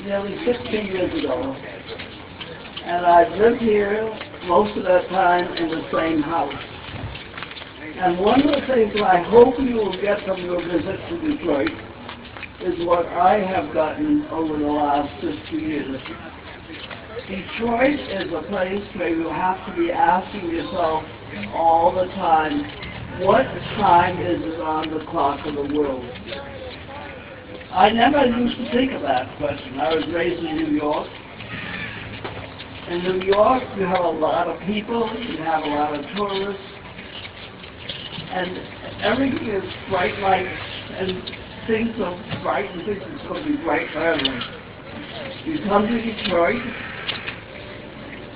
nearly 60 years ago. And I've lived here most of that time in the same house. And one of the things I hope you will get from your visit to Detroit is what I have gotten over the last 50 years. Detroit is a place where you have to be asking yourself all the time, what time is it on the clock of the world? I never used to think of that question. I was raised in New York. In New York, you have a lot of people, you have a lot of tourists, and everything is bright lights, and things are bright, and things are going to be bright forever. You come to Detroit,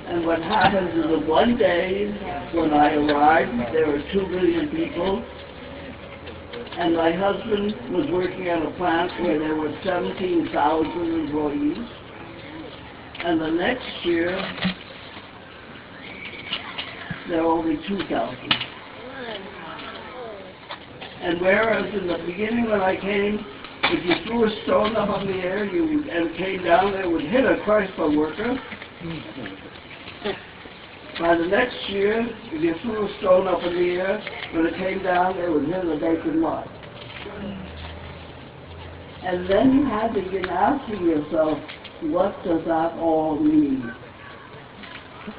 and what happens is that one day, when I arrived, there were 2 million people, and my husband was working at a plant where there were 17,000 employees, and the next year, there were only 2,000. And whereas in the beginning when I came, if you threw a stone up in the air and it came down, it would hit a Chrysler worker. By the next year, if you threw a stone up in the air, when it came down, it would hit a vacant lot. And then you had to begin asking yourself, what does that all mean?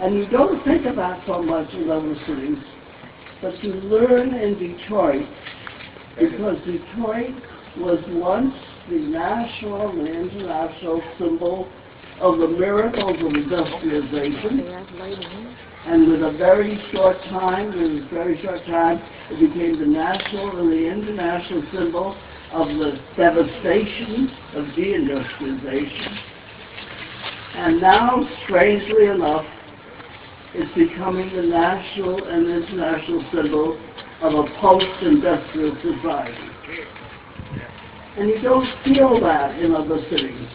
And you don't think of that so much in other cities, but you learn in Detroit, because Detroit was once the national and international symbol of the miracles of industrialization. And with a very short time, it became the national and the international symbol of the devastation of deindustrialization. And now, strangely enough, it's becoming the national and international symbol of a post-industrial society. And you don't feel that in other cities.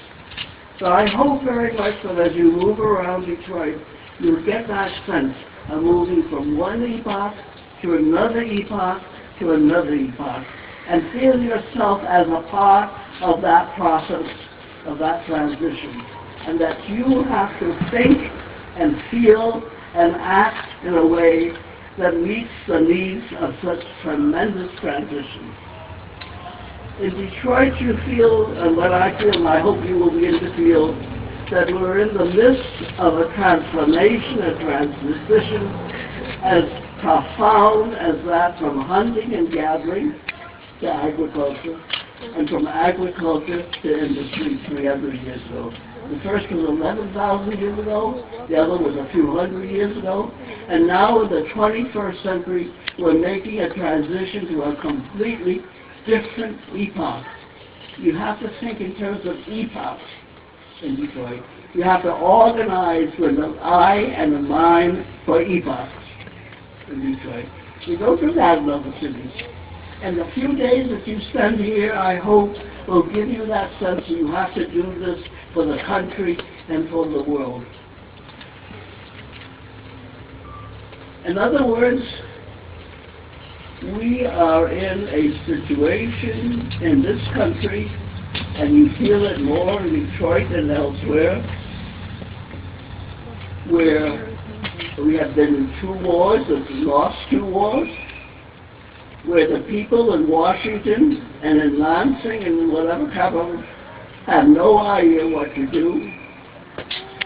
So I hope very much that as you move around Detroit, you'll get that sense of moving from one epoch to another epoch to another epoch, and feel yourself as a part of that process, of that transition, and that you have to think and feel and act in a way that meets the needs of such tremendous transition. In Detroit you feel, and what I feel, and I hope you will begin to feel, that we're in the midst of a transformation, a transition as profound as that from hunting and gathering to agriculture, and from agriculture to industry 300 years ago. The first was 11,000 years ago, the other was a few hundred years ago, and now in the 21st century, we're making a transition to a completely different epoch. You have to think in terms of epochs in Detroit. You have to organize with an eye and a mind for epochs in Detroit. You don't do that in other cities. And the few days that you spend here, I hope, will give you that sense that you have to do this for the country and for the world. In other words, we are in a situation in this country, and you feel it more in Detroit than elsewhere, where we have been in 2 wars, and lost 2 wars, where the people in Washington and in Lansing and in whatever capital have no idea what to do,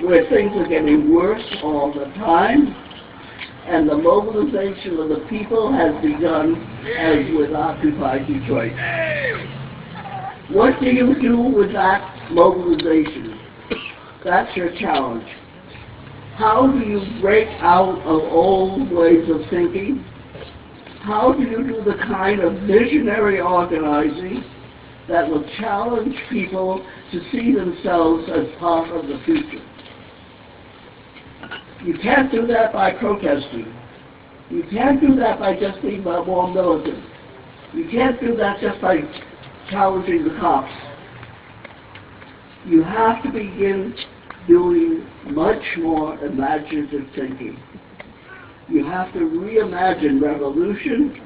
where things are getting worse all the time, and the mobilization of the people has begun as with Occupy Detroit. What do you do with that mobilization? That's your challenge. How do you break out of old ways of thinking? How do you do the kind of visionary organizing that will challenge people to see themselves as part of the future? You can't do that by protesting. You can't do that by just being more militant. You can't do that just by challenging the cops. You have to begin doing much more imaginative thinking. You have to reimagine revolution.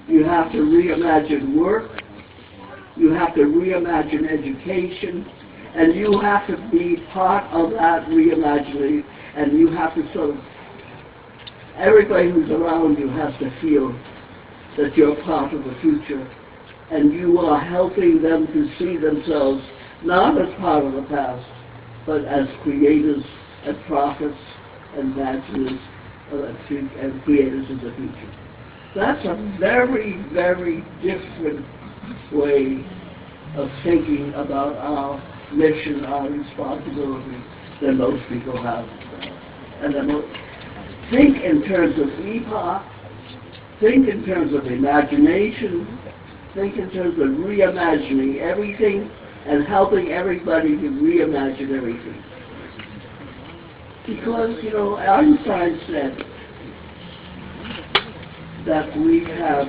You have to reimagine work. You have to reimagine education. And you have to be part of that reimagining, and you have to sort of, everybody who's around you has to feel that you're part of the future, and you are helping them to see themselves not as part of the past, but as creators and prophets and imaginers and creators of the future. That's a very, very different way of thinking about our mission, our responsibility than most people have. And think in terms of epoch, think in terms of imagination, think in terms of reimagining everything and helping everybody to reimagine everything. Because, you know, Einstein said that we have,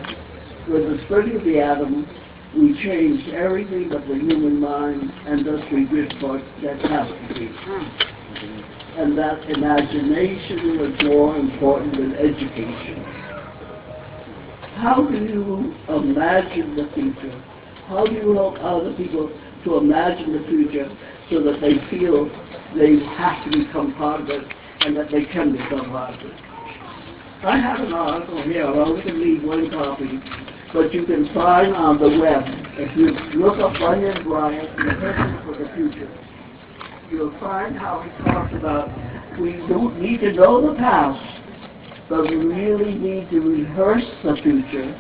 with the splitting of the atom, we changed everything but the human mind, and thus we drift toward that catastrophe. And that imagination was more important than education. How do you imagine the future? How do you help other people to imagine the future so that they feel they have to become part of it and that they can become part of it? I have an article here. I only can read one copy, but you can find on the web. If you look up Bunyan Bryant, The Vision for the Future, you'll find how he talks about we don't need to know the past, but we really need to rehearse the future.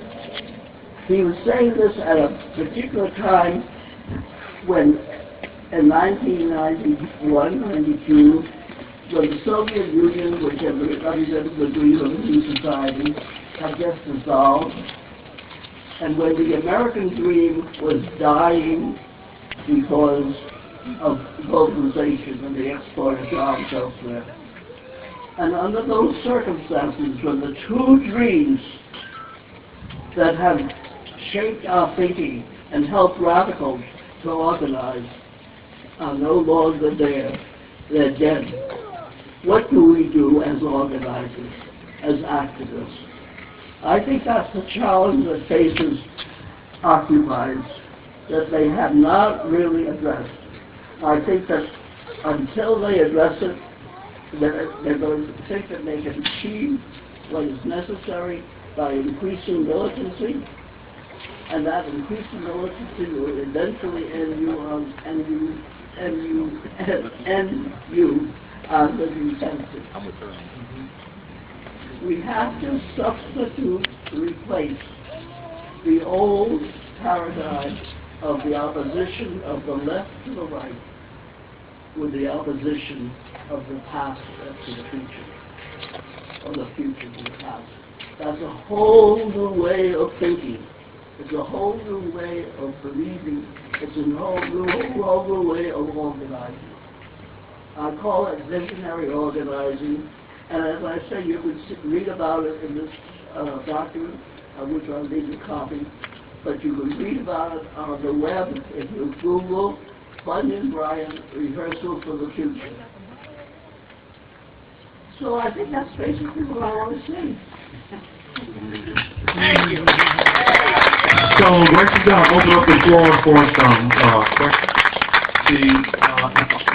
He was saying this at a particular time when, in 1991, 92, when the Soviet Union, which had represented the dream of a new society, had just dissolved, and when the American dream was dying because of globalization and the export of jobs elsewhere. And under those circumstances, when the two dreams that have shaped our thinking and helped radicals to organize are no longer there, they're dead. What do we do as organizers, as activists? I think that's the challenge that faces occupiers, that they have not really addressed. I think that until they address it, they're going to think that they can achieve what is necessary by increasing militancy, and that increasing militancy will eventually end you on the defensive. We have to substitute, replace the old paradigm of the opposition of the left to the right with the opposition of the past to the future, or the future to the past. That's a whole new way of thinking. It's a whole new way of believing. It's a whole new way of organizing. I call it visionary organizing. And as I say, you can read about it in this document, which I'll leave a copy. But you can read about it on the web if you Google Bunyan Bryant Rehearsal for the Future. So I think that's basically what I want to say. Thank you. So next we're going to open up the floor for some questions.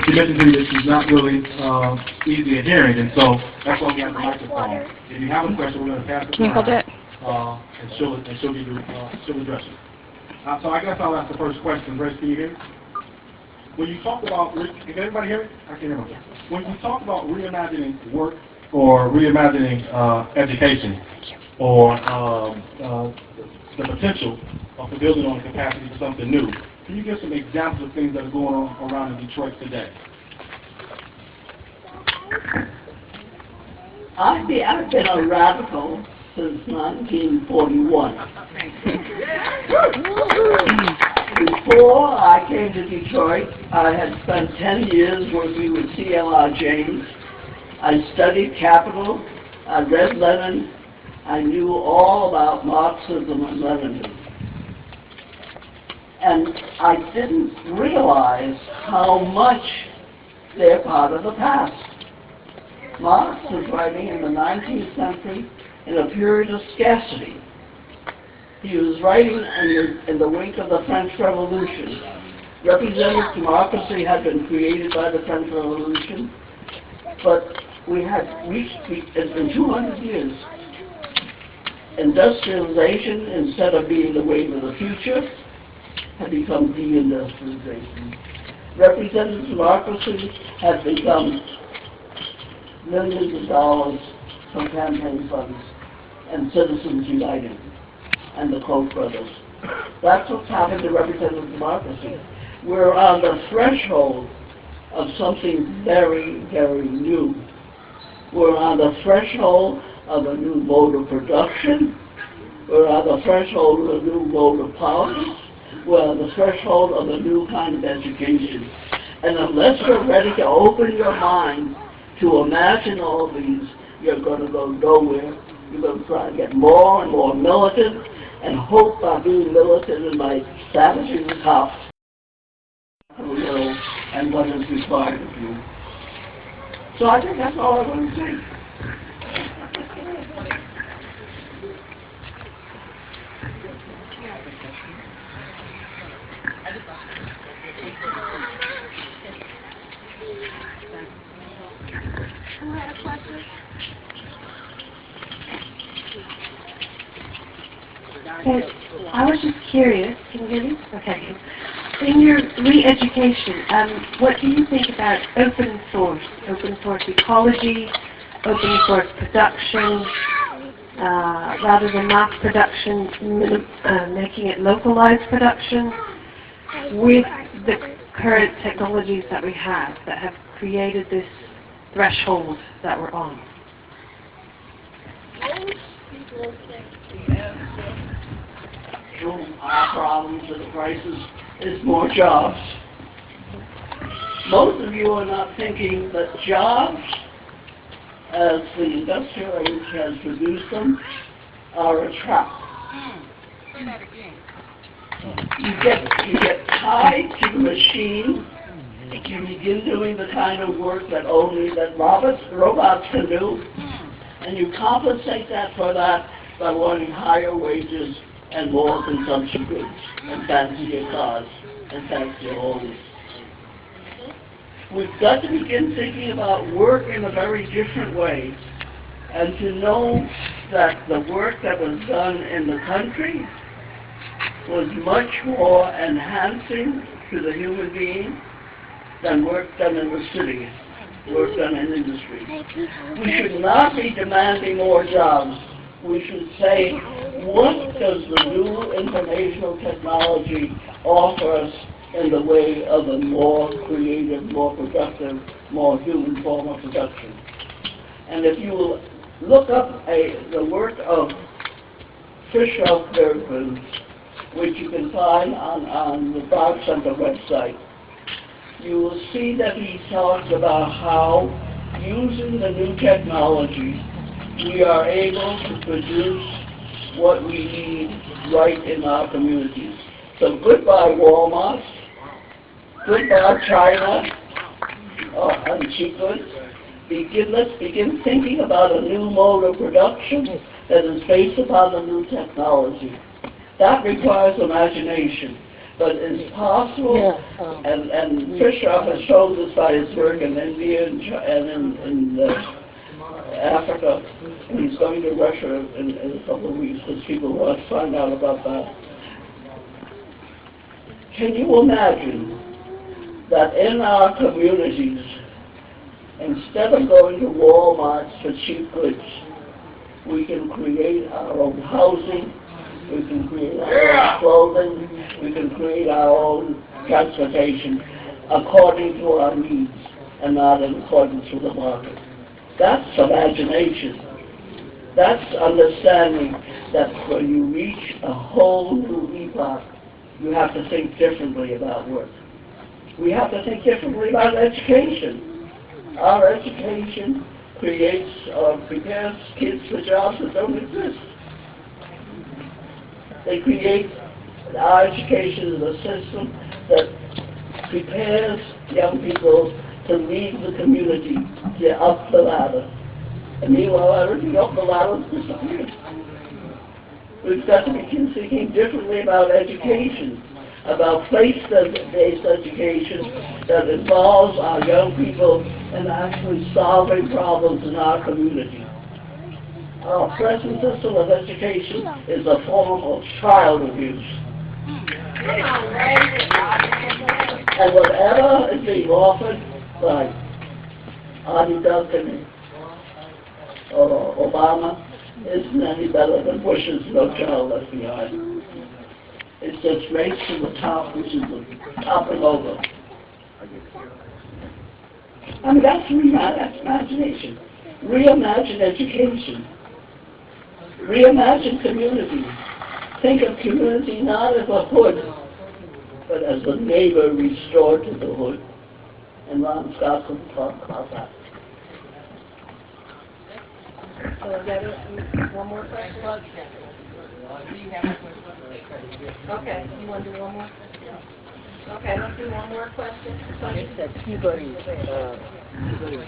She mentioned to me that she's not really easy at hearing, and so that's why we have the microphone. If you have a question, we're going to pass it around, and she'll address it. So I guess I'll ask the first question. Grace, can you hear me? When you talk about, can everybody hear me? I can hear me. When you talk about reimagining work or reimagining education or the potential of the building on the capacity for something new, can you give some examples of things that are going on around in Detroit today? I've been a radical since 1941. Before I came to Detroit, I had spent 10 years working with C.L.R. James. I studied Capital, I read Lenin, I knew all about Marxism and Leninism. And I didn't realize how much they're part of the past. Marx was writing in the 19th century in a period of scarcity. He was writing in the wake of the French Revolution, Representative democracy had been created by the French Revolution, but we had reached, in 200 years, industrialization, instead of being the wave of the future, had become deindustrialization. Representative democracy has become millions of dollars from campaign funds and Citizens United and the Koch brothers. That's what's happened to representative democracy. We're on the threshold of something very, very new. We're on the threshold of a new mode of production. We're on the threshold of a new mode of politics. We're on the threshold of a new kind of education. And unless you're ready to open your mind to imagine all these, you're going to go nowhere. You're going to try to get more and more militant and hope by being militant and by savaging the cops and what is required of you. So I think that's all I want to say. Who had a question? I was just curious, can you hear me? Okay. In your re-education, what do you think about open source ecology, open source production, rather than mass production, making it localized production, with the current technologies that we have that have created this threshold that we're on? Our problems and the crisis is more jobs. Most of you are not thinking that jobs, as the industrial age has produced them, are a trap. You get tied to the machine. You begin doing the kind of work that only robots can do, and you compensate for that by wanting higher wages and more consumption goods, and fancier cars, and fancier homes. We've got to begin thinking about work in a very different way, and to know that the work that was done in the country was much more enhancing to the human being than work done in the city, work done in industry. We should not be demanding more jobs. We should say, what does the new informational technology offer us in the way of a more creative, more productive, more human form of production? And if you look up the work of Fisher Bergman, which you can find on the Bard Center website, you will see that he talks about how, using the new technology, we are able to produce what we need right in our communities. So goodbye Walmart, goodbye China, and cheap goods. Let's begin thinking about a new mode of production that is based upon the new technology. That requires imagination, but it's possible, and Fisher has shown this by his work in India and in Africa, and he's going to Russia in a couple of weeks because people want to find out about that. Can you imagine that in our communities, instead of going to Walmart for cheap goods, we can create our own housing, we can create our own clothing, we can create our own transportation according to our needs and not in accordance with the market. That's imagination. That's understanding that when you reach a whole new epoch, you have to think differently about work. We have to think differently about education. Our education creates or prepares kids for jobs that don't exist. Our education is a system that prepares young people to lead the community, get up the ladder. And meanwhile, everything up the ladder has disappeared. We've got to begin thinking differently about education. about place-based education that involves our young people in actually solving problems in our community. Our present system of education is a form of child abuse. And whatever is being offered by Adi Duncan or Obama isn't any better than Bush's No Child Left Behind. It's just race to the top, which is the topping over. I mean, that's imagination. Reimagine education. Reimagine community. Think of community not as a hood, but as a neighbor restored to the hood. And Ron Scott could talk about that. So is that it? One more question? Do you have a question? Okay, you want to do one more? Okay, let's do one more question. It's that Peabody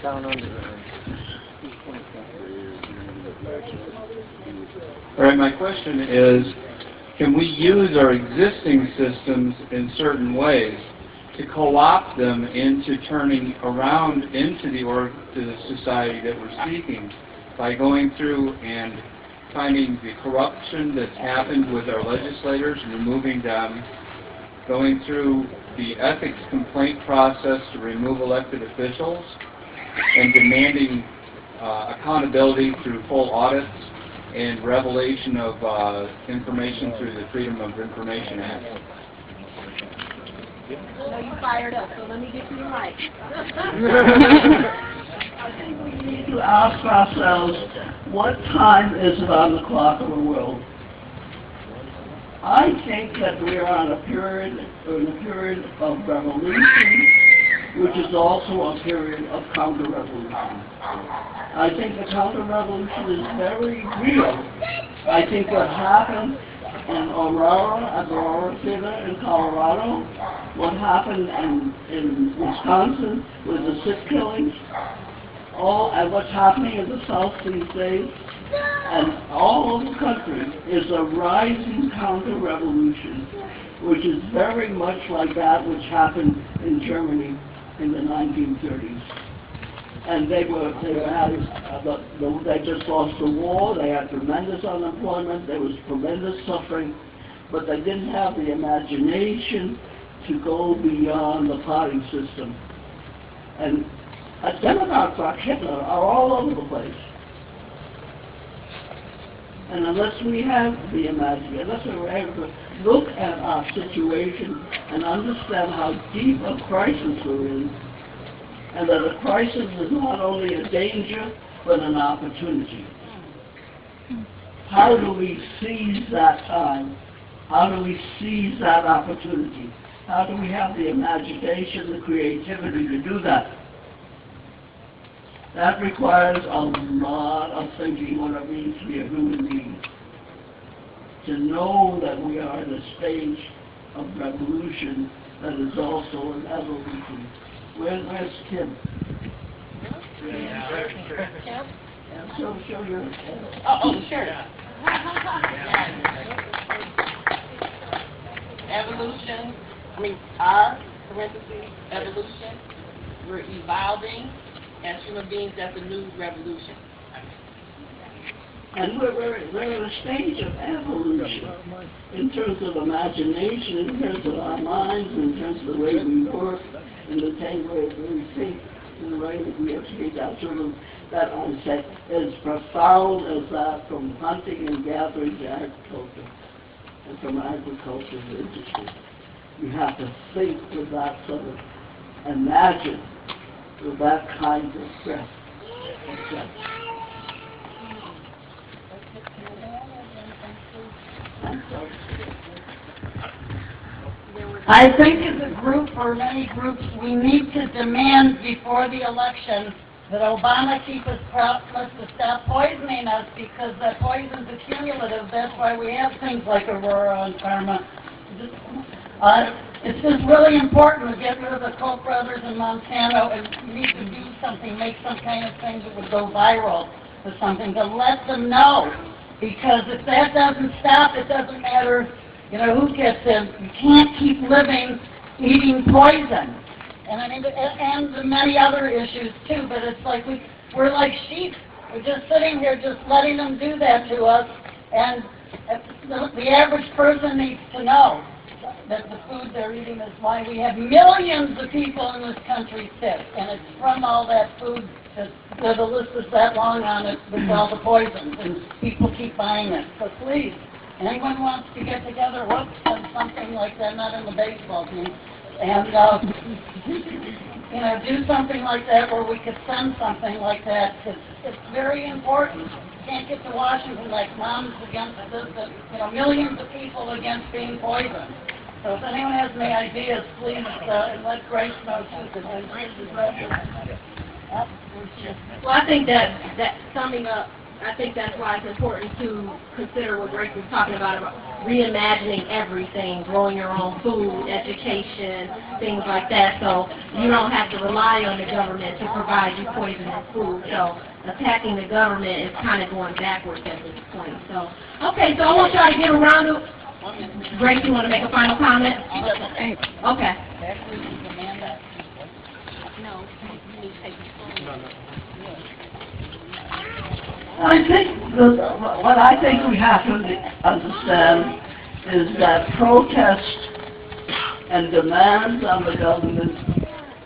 down under. All right, my question is, can we use our existing systems in certain ways to co-opt them into turning around into the society that we're seeking by going through and finding the corruption that's happened with our legislators, removing them, going through the ethics complaint process to remove elected officials, and demanding accountability through full audits and revelation of information through the Freedom of Information Act. I know you fired up, so let me get you the mic. I think we need to ask ourselves, what time is it on the clock of the world? I think that we are in a period of revolution, which is also a period of counter-revolution. I think the counter-revolution is very real. I think what happened in Aurora, at the Aurora Theater in Colorado, what happened in Wisconsin with the Sikh killings, and what's happening in the South these days, and all over the country, is a rising counter-revolution, which is very much like that which happened in Germany in the 1930s. And they just lost the war, they had tremendous unemployment, there was tremendous suffering, but they didn't have the imagination to go beyond the party system. And Democrats like Hitler are all over the place. And unless we have the imagination, unless we're able to look at our situation and understand how deep a crisis we're in, and that a crisis is not only a danger, but an opportunity. How do we seize that time? How do we seize that opportunity? How do we have the imagination, the creativity to do that? That requires a lot of thinking what it means to be a human being. To know that we are at a stage of revolution that is also an evolution. Where's Kim? Yeah, show your... Sure. Evolution, evolution, we're evolving as human beings. That's a new revolution. And we're in a stage of evolution in terms of imagination, in terms of our minds, in terms of the way we work, in the same way we think, in the way that we educate our children. That onset is profound as that from hunting and gathering to agriculture, and from agriculture to industry. You have to think with that sort of imagine with that kind of stress. I think as a group, or many groups, we need to demand before the election that Obama keep his promise to stop poisoning us, because that poison's accumulative. That's why we have things like Aurora and Karma. It's just really important to get rid of the Koch brothers in Monsanto, and we need to do something, make some kind of thing that would go viral or something to let them know. Because if that doesn't stop, it doesn't matter You know, who gets in? You can't keep living eating poison. And I mean, and the many other issues too, but it's like we're like sheep. We're just sitting here just letting them do that to us, and the average person needs to know that the food they're eating is why we have millions of people in this country sick, and it's from all that food. The list is that long on it with all the poisons, and people keep buying it. So please, anyone wants to get together, and something like that, not in the baseball team, and you know, do something like that, where we could send something like that. It's very important. You can't get to Washington like moms against this, you know, millions of people against being poisoned. So if anyone has any ideas, please let Grace know too, because Grace is ready. Well, I think that summing up, I think that's why it's important to consider what Grace was talking about reimagining everything, growing your own food, education, things like that, so you don't have to rely on the government to provide you poisonous food. So attacking the government is kind of going backwards at this point. So, okay, so I want y'all to give a round of... Grace, you want to make a final comment? Okay. I think what I think we have to understand is that protest and demands on the government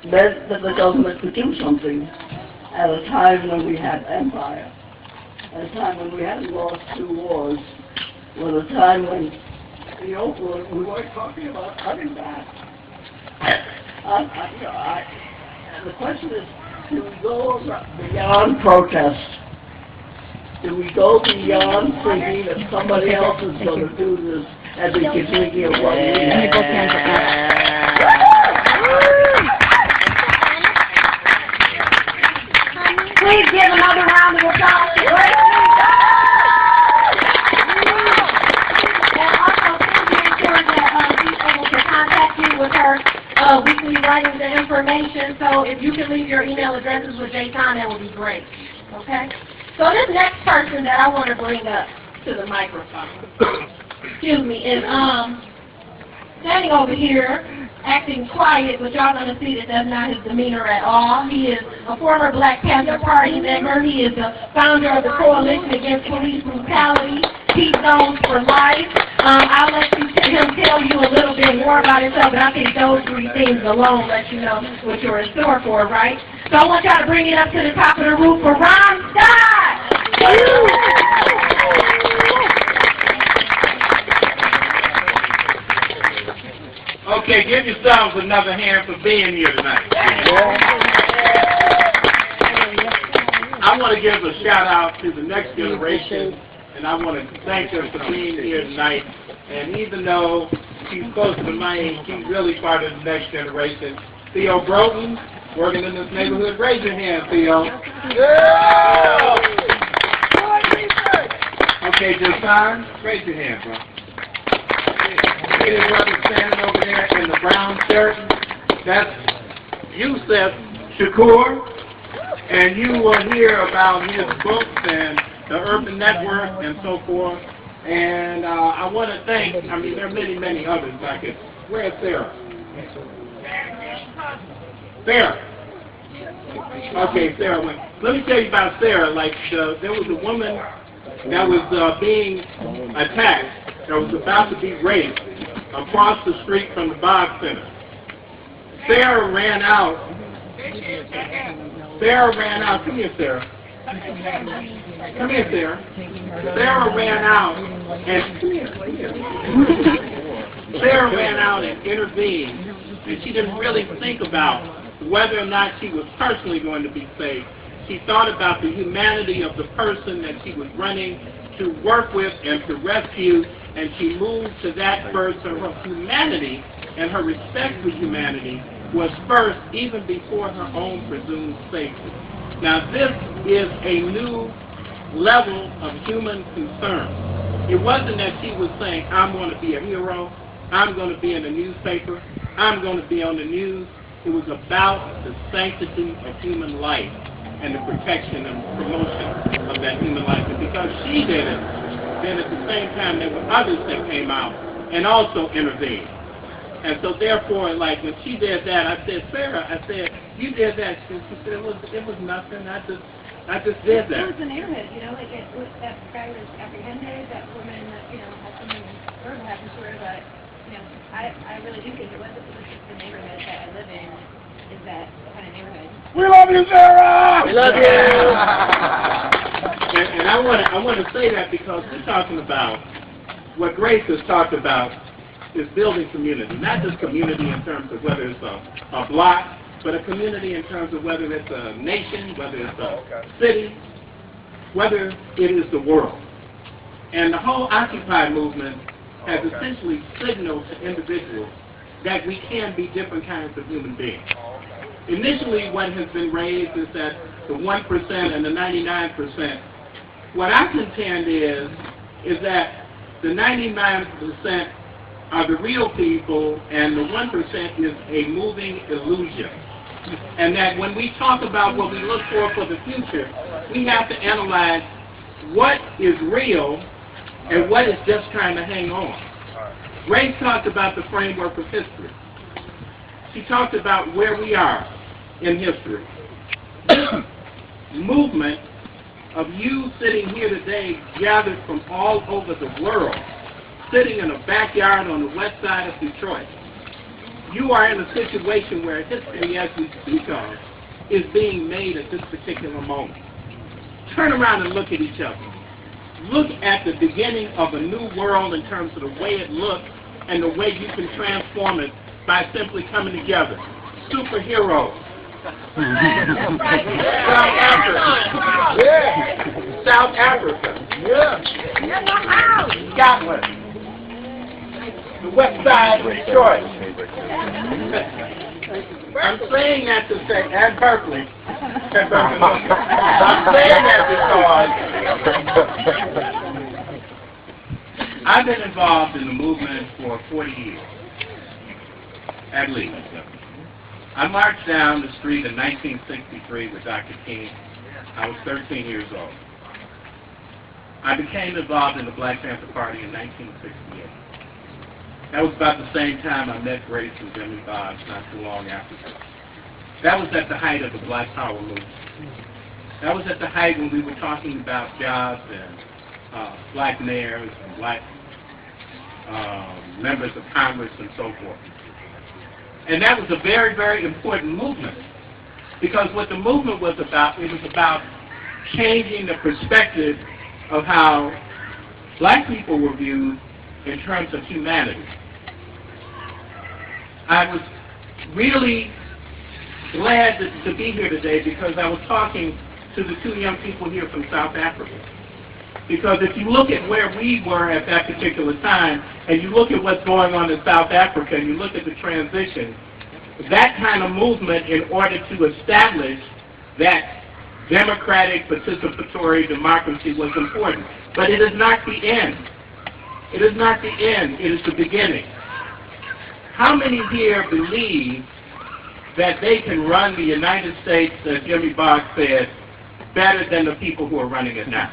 meant that the government could do something at a time when we had empire, at a time when we hadn't lost 2 wars, at a time when, you know, we weren't talking about cutting back. And the question is, do we go beyond protest? Do we go beyond thinking that somebody else is going to do this and we can thinking of what we have? Please give another round of applause to Grace. And also, please make sure that people can contact you with her weekly writings and information. So if you can leave your email addresses with Jayton, that would be great. Okay? So this next person that I want to bring up to the microphone, excuse me, is standing over here, acting quiet, but y'all going to see that that's not his demeanor at all. He is a former Black Panther Party member. He is the founder of the Coalition Against Police Brutality, Pete Zones for Life. I'll let him tell you a little bit more about himself, but I think those 3 things alone let you know what you're in store for, right? So I want y'all to bring it up to the top of the roof for Ron Scott! Okay, give yourselves another hand for being here tonight. I want to give a shout out to the next generation, and I want to thank her for being here tonight. And even though she's close to my age, she's really part of the next generation. Theo Broughton, working in this neighborhood. Raise your hand, Theo. Yeah! Okay, Jason, raise your hand, bro. See his brother standing over there in the brown shirt? That's Yusef Shakur. And you will hear about his books and the Urban Network and so forth. And I want to thank, I mean, there are many, many others like it. Where's Sarah? Sarah. Okay, Sarah. Let me tell you about Sarah. Like, there was a woman that was being attacked, that was about to be raped across the street from the Bog Center. Sarah ran out. Come here, Sarah. Come here, Sarah. Sarah ran out and Sarah ran out and intervened, and she didn't really think about whether or not she was personally going to be saved. She thought about the humanity of the person that she was running to work with and to rescue, and she moved to that first. So her humanity and her respect for humanity was first, even before her own presumed safety. Now this is a new level of human concern. It wasn't that she was saying, I'm going to be a hero, I'm going to be in the newspaper, I'm going to be on the news. It was about the sanctity of human life and the protection and promotion of that human life. And because she did it, then at the same time there were others that came out and also intervene. And so therefore, like when she did that, I said, Sarah, I said, you did that. She said, it was nothing. I just did that. It was an neighborhood, you know, like that guy was apprehended, that woman, you know, had something horrible happen to her, but, you know, I really do think it was just the neighborhood that I live in, is that kind of neighborhood. We love you, Sarah! We love you! And I want to say that because we're talking about, what Grace has talked about is building community, not just community in terms of whether it's a block, but a community in terms of whether it's a nation, whether it's a city, whether it is the world. And the whole Occupy movement has essentially signaled to individuals that we can be different kinds of human beings. Initially, what has been raised is that the 1% and the 99%. What I contend is that the 99% are the real people, and the 1% is a moving illusion. And that when we talk about what we look for the future, we have to analyze what is real and what is just trying to hang on. Grace talked about the framework of history. She talked about where we are in history. This movement of you sitting here today, gathered from all over the world, sitting in a backyard on the west side of Detroit, you are in a situation where history, as we speak of, is being made at this particular moment. Turn around and look at each other. Look at the beginning of a new world in terms of the way it looks and the way you can transform it by simply coming together. Superheroes. South Africa. Yeah. South Africa. Yeah. Scotland. The west side of Detroit. I'm saying that to say, and Berkeley. I'm saying that because I've been involved in the movement for 40 years, at least. I marched down the street in 1963 with Dr. King. I was 13 years old. I became involved in the Black Panther Party in 1968. That was about the same time I met Grace and Jimmy Boggs, not too long after that. That was at the height of the Black Power movement. That was at the height when we were talking about jobs and black mayors and black members of Congress and so forth. And that was a very, very important movement, because what the movement was about, it was about changing the perspective of how black people were viewed in terms of humanity. I was really glad to be here today because I was talking to the two young people here from South Africa. Because if you look at where we were at that particular time, and you look at what's going on in South Africa, and you look at the transition, that kind of movement, in order to establish that democratic participatory democracy, was important. But it is not the end. It is not the end. It is the beginning. How many here believe that they can run the United States, as Jimmy Boggs said, better than the people who are running it now?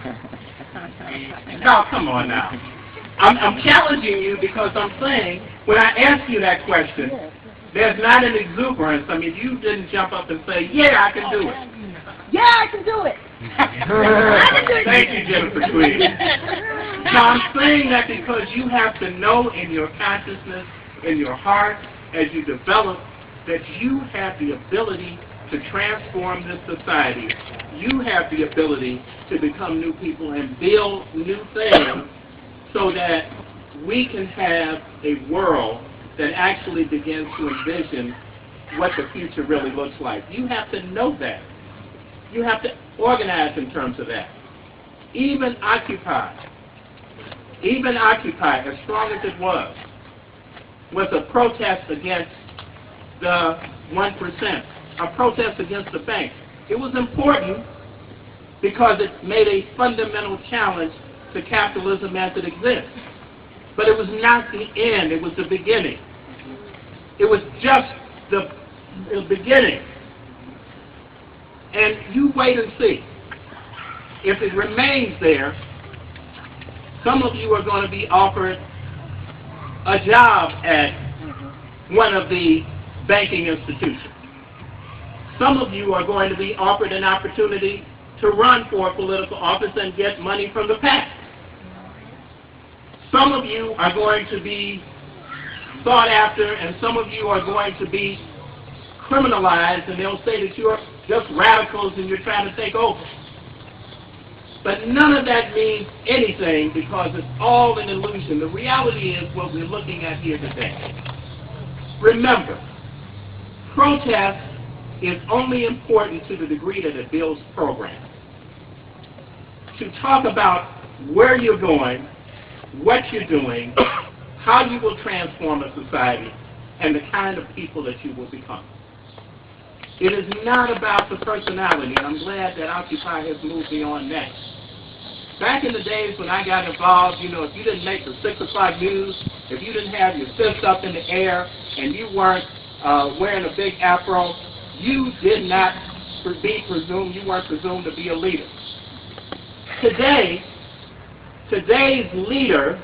No, come on now. I'm challenging you because I'm saying, when I ask you that question, there's not an exuberance. I mean, you didn't jump up and say, yeah, I can do it. Yeah, I can do it. Thank you, Jennifer Tweed. So I'm saying that because you have to know in your consciousness, in your heart, as you develop, that you have the ability to transform this society. You have the ability to become new people and build new things so that we can have a world that actually begins to envision what the future really looks like. You have to know that. You have to organize in terms of that. Even Occupy, as strong as it was a protest against the 1%, a protest against the bank. It was important because it made a fundamental challenge to capitalism as it exists. But it was not the end, it was the beginning. It was just the beginning. And you wait and see. If it remains there, some of you are going to be offered a job at one of the banking institutions. Some of you are going to be offered an opportunity to run for a political office and get money from the PAC. Some of you are going to be sought after, and some of you are going to be criminalized, and they'll say that you're just radicals and you're trying to take over. But none of that means anything because it's all an illusion. The reality is what we're looking at here today. Remember, protest is only important to the degree that it builds programs. To talk about where you're going, what you're doing, how you will transform a society, and the kind of people that you will become. It is not about the personality, and I'm glad that Occupy has moved beyond that. Back in the days when I got involved, you know, if you didn't make the 6 o'clock news, if you didn't have your fist up in the air, and you weren't wearing a big afro, you did not be presumed, you weren't presumed to be a leader. Today, today's leadership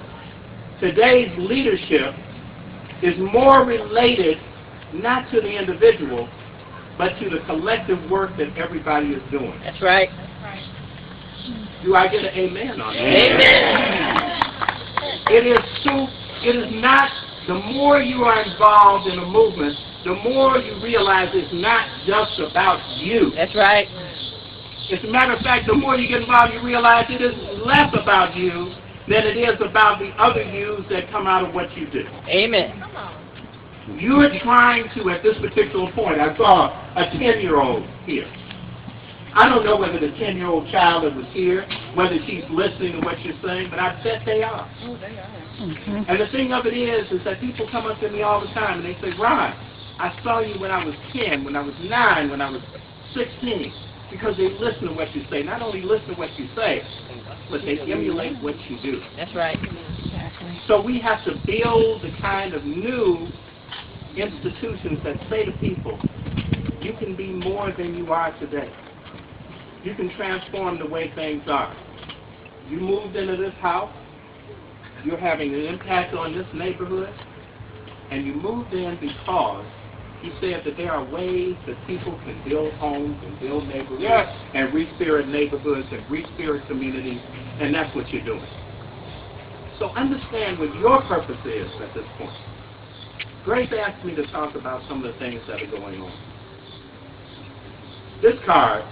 is more related not to the individual, but to the collective work that everybody is doing. That's right. Do I get an amen on that? Amen. It is not, the more you are involved in a movement, the more you realize it's not just about you. That's right. As a matter of fact, the more you get involved, you realize it is less about you than it is about the other yous that come out of what you do. Amen. You're trying to, at this particular point, I saw a 10-year-old here. I don't know whether the 10-year-old child that was here, whether she's listening to what you're saying, but I bet they are. Oh, they are. Mm-hmm. And the thing of it is that people come up to me all the time and they say, Ron, I saw you when I was 10, when I was 9, when I was 16. Because they listen to what you say. Not only listen to what you say, but they emulate what you do. That's right. Exactly. So we have to build the kind of new institutions that say to people, you can be more than you are today. You can transform the way things are. You moved into this house, you're having an impact on this neighborhood, and you moved in because he said that there are ways that people can build homes and build neighborhoods, yes, and re-spirit neighborhoods and re-spirit communities, and that's what you're doing. So understand what your purpose is at this point. Grace asked me to talk about some of the things that are going on. This card,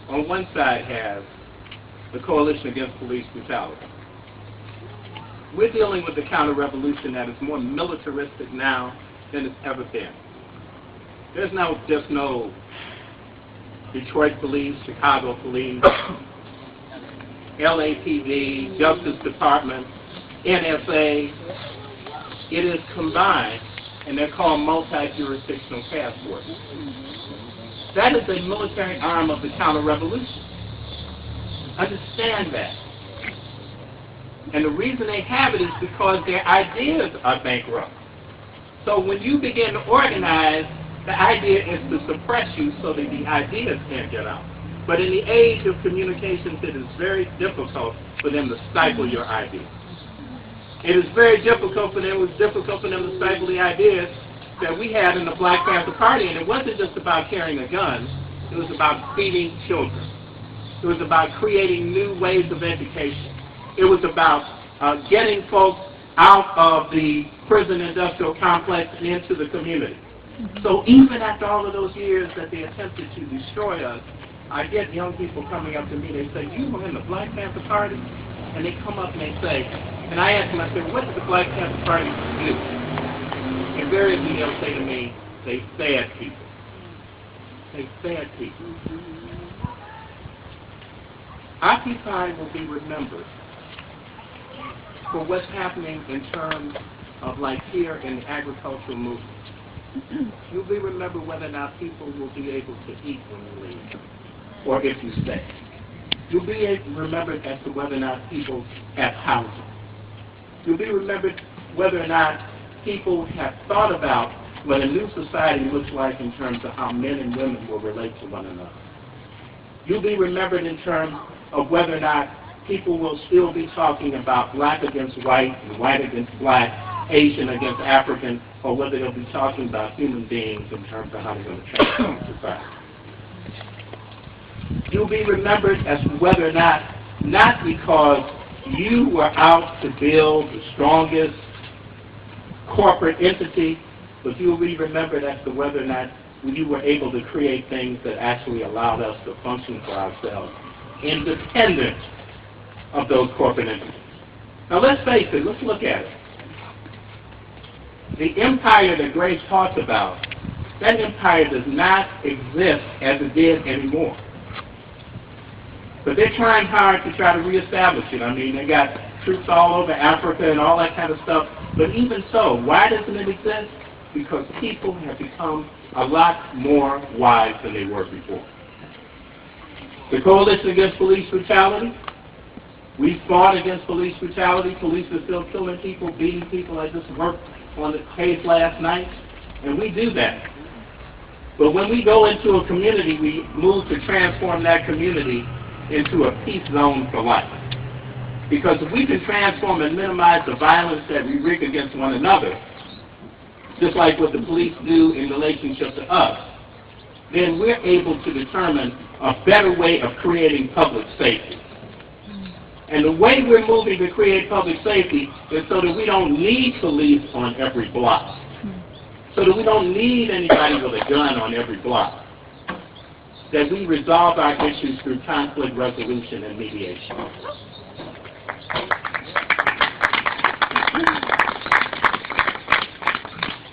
on one side, has the Coalition Against Police Brutality. We're dealing with a counter-revolution that is more militaristic now than it's ever been. There's now just no Detroit Police, Chicago Police, LAPD, Justice Department, NSA. It is combined, and they're called multi-jurisdictional task forces. That is a military arm of the counter-revolution. Understand that. And the reason they have it is because their ideas are bankrupt. So when you begin to organize, the idea is to suppress you so that the ideas can't get out. But in the age of communications, it is very difficult for them to stifle your ideas. It is very difficult for them. It was difficult for them to stifle the ideas that we had in the Black Panther Party. And it wasn't just about carrying a gun. It was about feeding children. It was about creating new ways of education. It was about getting folks out of the prison industrial complex and into the community. So even after all of those years that they attempted to destroy us, I get young people coming up to me, they say, you were in the Black Panther Party? And they come up and they say, and I ask them, I say, what did the Black Panther Party do? Invariably they'll say to me, they fed people. They fed people. Occupy will be remembered for what's happening in terms of, like here in the agricultural movement. You'll be remembered whether or not people will be able to eat when you leave, or if you stay. You'll be remembered as to whether or not people have housing. You'll be remembered whether or not people have thought about what a new society looks like in terms of how men and women will relate to one another. You'll be remembered in terms of whether or not people will still be talking about black against white and white against black Asian against African, or whether they'll be talking about human beings in terms of how they're going to transform society. You'll be remembered as whether or not because you were out to build the strongest corporate entity, but you will be remembered as to whether or not you were able to create things that actually allowed us to function for ourselves, independent of those corporate entities. Now let's face it, let's look at it. The empire that Grace talked about, that empire does not exist as it did anymore. But they're trying hard to try to reestablish it. I mean, they got troops all over Africa and all that kind of stuff. But even so, why doesn't it exist? Because people have become a lot more wise than they were before. The Coalition Against Police Brutality, we fought against police brutality. Police are still killing people, beating people. I just worked on the case last night, and we do that. But when we go into a community, we move to transform that community into a peace zone for life. Because if we can transform and minimize the violence that we wreak against one another, just like what the police do in relationship to us, then we're able to determine a better way of creating public safety. And the way we're moving to create public safety is so that we don't need police on every block, so that we don't need anybody with a gun on every block, that we resolve our issues through conflict resolution and mediation.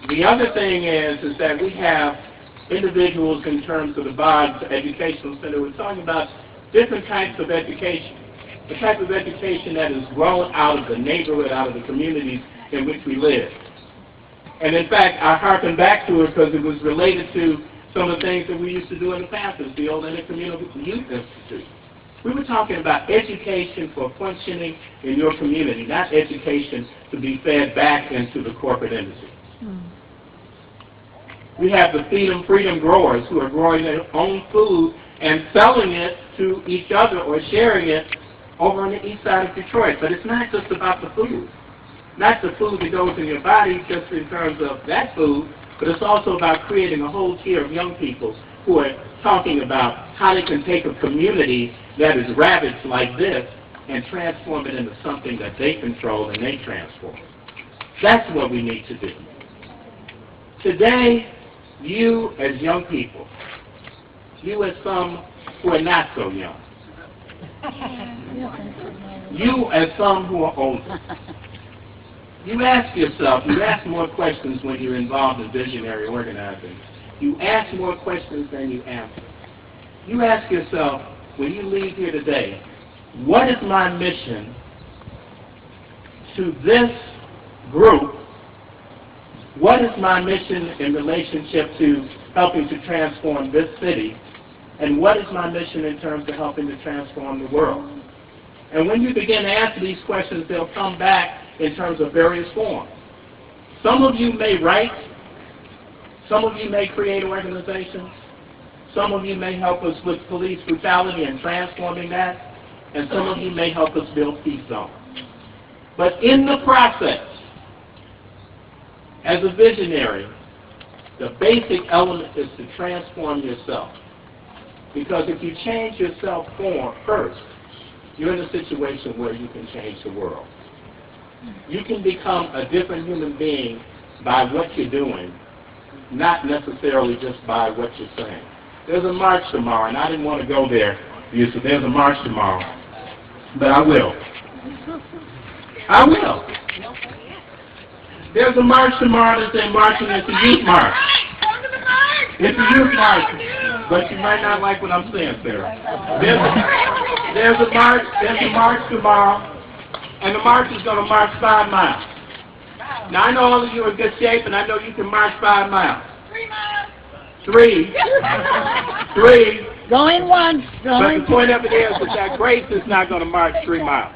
The other thing is that we have individuals in terms of the Boggs Educational Center. We're talking about different types of education. The type of education that is grown out of the neighborhood, out of the communities in which we live. And in fact, I harken back to it because it was related to some of the things that we used to do in the past, the old Intercommunal Youth Institute. We were talking about education for functioning in your community, not education to be fed back into the corporate industry. We have the Feed 'em Freedom growers who are growing their own food and selling it to each other or sharing it over on the east side of Detroit. But it's not just about the food. Not the food that goes in your body just in terms of that food, but it's also about creating a whole tier of young people who are talking about how they can take a community that is ravaged like this and transform it into something that they control and they transform. That's what we need to do. Today, you as young people, you as some who are not so young, you as some who are older, you ask yourself, you ask more questions when you're involved in visionary organizing. You ask more questions than you answer. You ask yourself, when you leave here today, what is my mission to this group? What is my mission in relationship to helping to transform this city? And what is my mission in terms of helping to transform the world? And when you begin to answer these questions, they'll come back in terms of various forms. Some of you may write. Some of you may create organizations. Some of you may help us with police brutality and transforming that. And some of you may help us build peace zones. But in the process, as a visionary, the basic element is to transform yourself. Because if you change yourself first, you're in a situation where you can change the world. You can become a different human being by what you're doing, not necessarily just by what you're saying. There's a march tomorrow, and I didn't want to go there, so there's a march tomorrow, but I will. I will. There's a march tomorrow that's in marching. It's a youth march. It's a youth march, but you might not like what I'm saying, Sarah. There's a march tomorrow, and the march is going to march 5 miles. Now, I know all of you are in good shape, and I know you can march 5 miles. 3 miles. 3. 3. Going once. But the point of it is that Grace is not going to march 3 miles.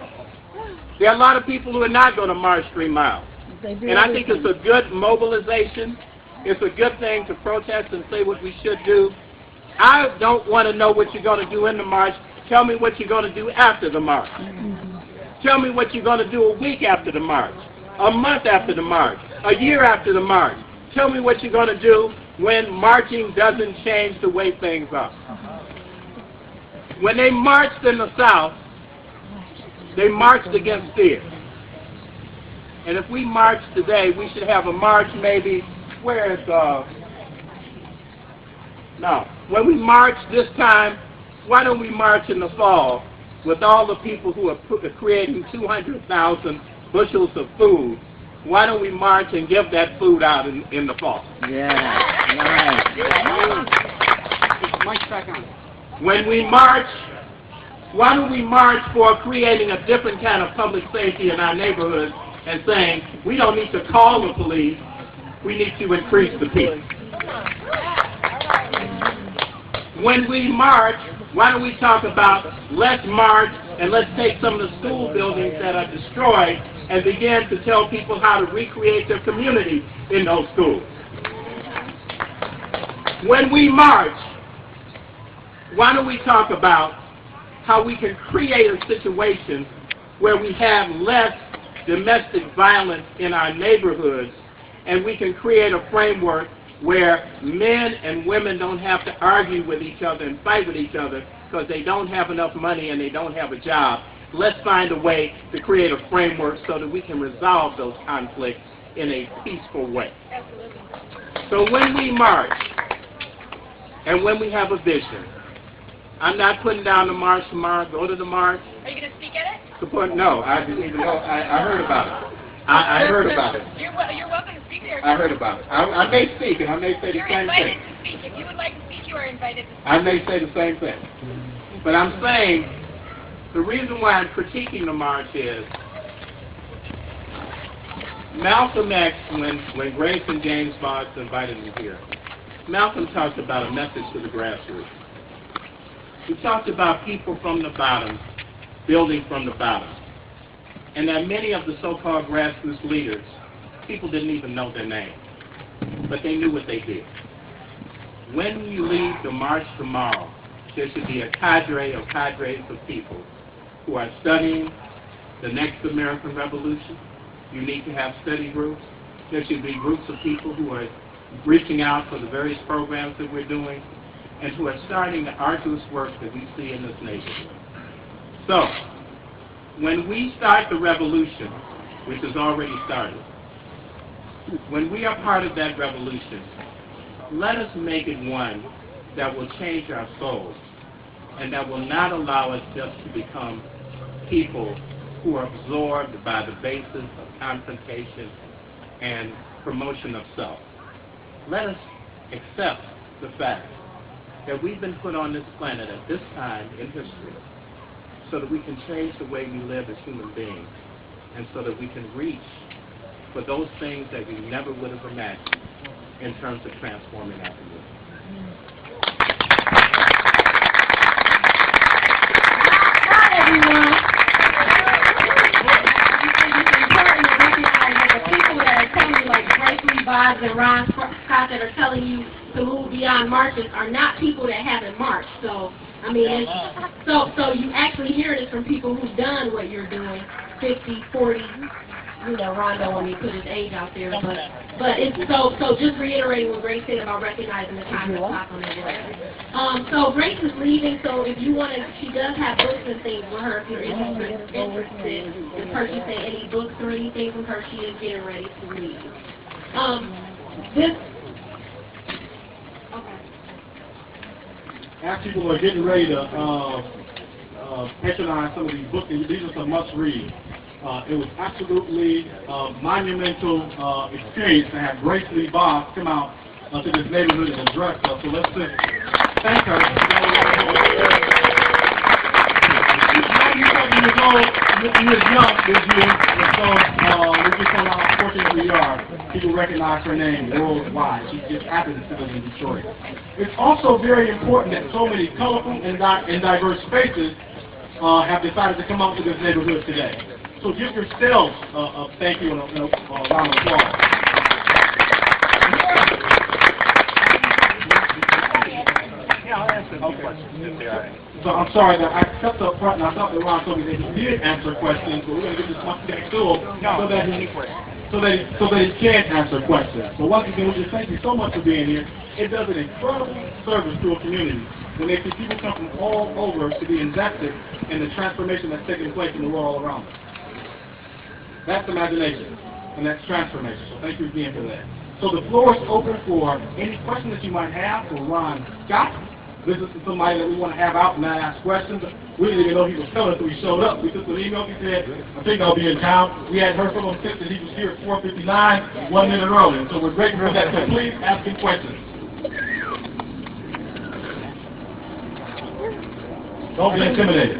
There are a lot of people who are not going to march 3 miles. And I think it's a good mobilization. It's a good thing to protest and say what we should do. I don't want to know what you're going to do in the march. Tell me what you're going to do after the march. Tell me what you're going to do a week after the march. a month after the march, a year after the march. Tell me what you're going to do when marching doesn't change the way things are. When they marched in the South, they marched against fear. And if we march today, we should have a march maybe, where is, no. When we march this time, why don't we march in the fall with all the people who are creating 200,000 bushels of food? Why don't we march and give that food out in the fall? When we march, why don't we march for creating a different kind of public safety in our neighborhoods and saying, we don't need to call the police, we need to increase the peace. When we march, why don't we talk about let's march and let's take some of the school buildings that are destroyed and begin to tell people how to recreate their community in those schools. When we march, why don't we talk about how we can create a situation where we have less domestic violence in our neighborhoods, and we can create a framework where men and women don't have to argue with each other and fight with each other because they don't have enough money and they don't have a job. Let's find a way to create a framework so that we can resolve those conflicts in a peaceful way. So when we march and when we have a vision, I'm not putting down the march tomorrow. Go to the march. Are you going to speak at it? Support? No, I didn't even know. I heard about it. I heard about it. You're welcome to speak there. I heard about it. I may speak, and I may say the You're same invited thing. to speak. If you would like to speak, you are invited to speak. I may say the same thing. But I'm saying the reason why I'm critiquing the march is Malcolm X, when Grace and James Boggs invited me here, Malcolm talked about a message to the grassroots. He talked about people from the bottom building from the bottom. And that many of the so-called grassroots leaders, people didn't even know their name, but they knew what they did. When you leave the march tomorrow, there should be a cadre of cadres of people who are studying the next American Revolution. You need to have study groups. There should be groups of people who are reaching out for the various programs that we're doing and who are starting the arduous work that we see in this neighborhood. So, when we start the revolution, which has already started, when we are part of that revolution, let us make it one that will change our souls and that will not allow us just to become people who are absorbed by the basis of confrontation and promotion of self. Let us accept the fact that we've been put on this planet at this time in history so that we can change the way we live as human beings and so that we can reach for those things that we never would have imagined in terms of transforming our community. Not everyone. It's important to recognize that the people that are telling you, like Grace Boggs and Ron Scott, that are telling you to move beyond marches are not people that haven't marched. So, I mean, so you actually hear this from people who've done what you're doing, 50, 40, you know, Rondo when he put his age out there, but it's so just reiterating what Grace said about recognizing the time to clock on that word. So Grace is leaving, so if you want to, she does have books and things for her if you're interested in purchasing any books or anything from her. She is getting ready to leave. As people are getting ready to patronize some of these books, and these are some must-read. It was absolutely monumental experience to have Grace Lee Boggs come out to this neighborhood and address us. So let's thank her. She is young this year, and so we're just on how fortunate we are. People recognize her name worldwide. She just happens to live in Detroit. It's also very important that so many colorful and diverse faces have decided to come out to this neighborhood today. So give yourselves a thank you and a round of applause. Yeah, I'll answer questions if there are any. So I'm sorry that I stepped up front and I thought that Ron told me that he did answer questions, but we're going to get this one back to him so that he can answer questions. So once again, we just thank you so much for being here. It does an incredible service to a community when they see people come from all over to be invested in the transformation that's taking place in the world all around us. That's imagination, and that's transformation. So thank you again for that. So the floor is open for any questions that you might have for Ron Scott. This is somebody that we want to have out and not ask questions. We didn't even know he was coming until he showed up. We took an email. He said, I think I'll be in town. We hadn't heard from him since, and he was here at 4:59, 1 minute early. So we're grateful for that. So please ask him questions. Don't be intimidated.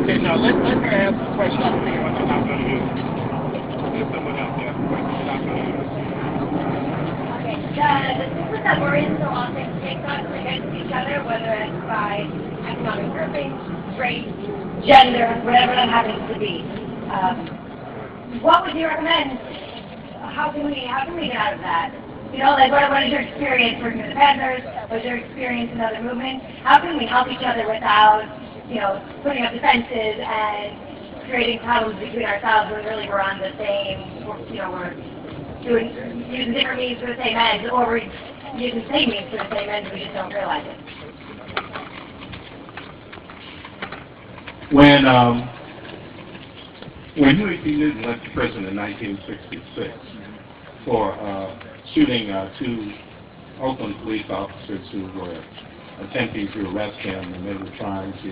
Okay, now let her ask a question what you're not going to use. There's someone else there. You're not going to use. Okay, the people that we're in so often take us against each other, whether it's by economic grouping, race, gender, whatever that happens to be. What would you recommend? How can we get out of that? You know, like what is your experience working with the Panthers? What is your experience in other movements? How can we help each other without, you know, putting up defenses and creating problems between ourselves when really we're on the same, you know, we're using different means for the same ends, or we're using the same means for the same ends, we just don't realize it. When Huey P. Newton went to prison in 1966 for shooting two Oakland police officers who were attempting to arrest him, and they were trying to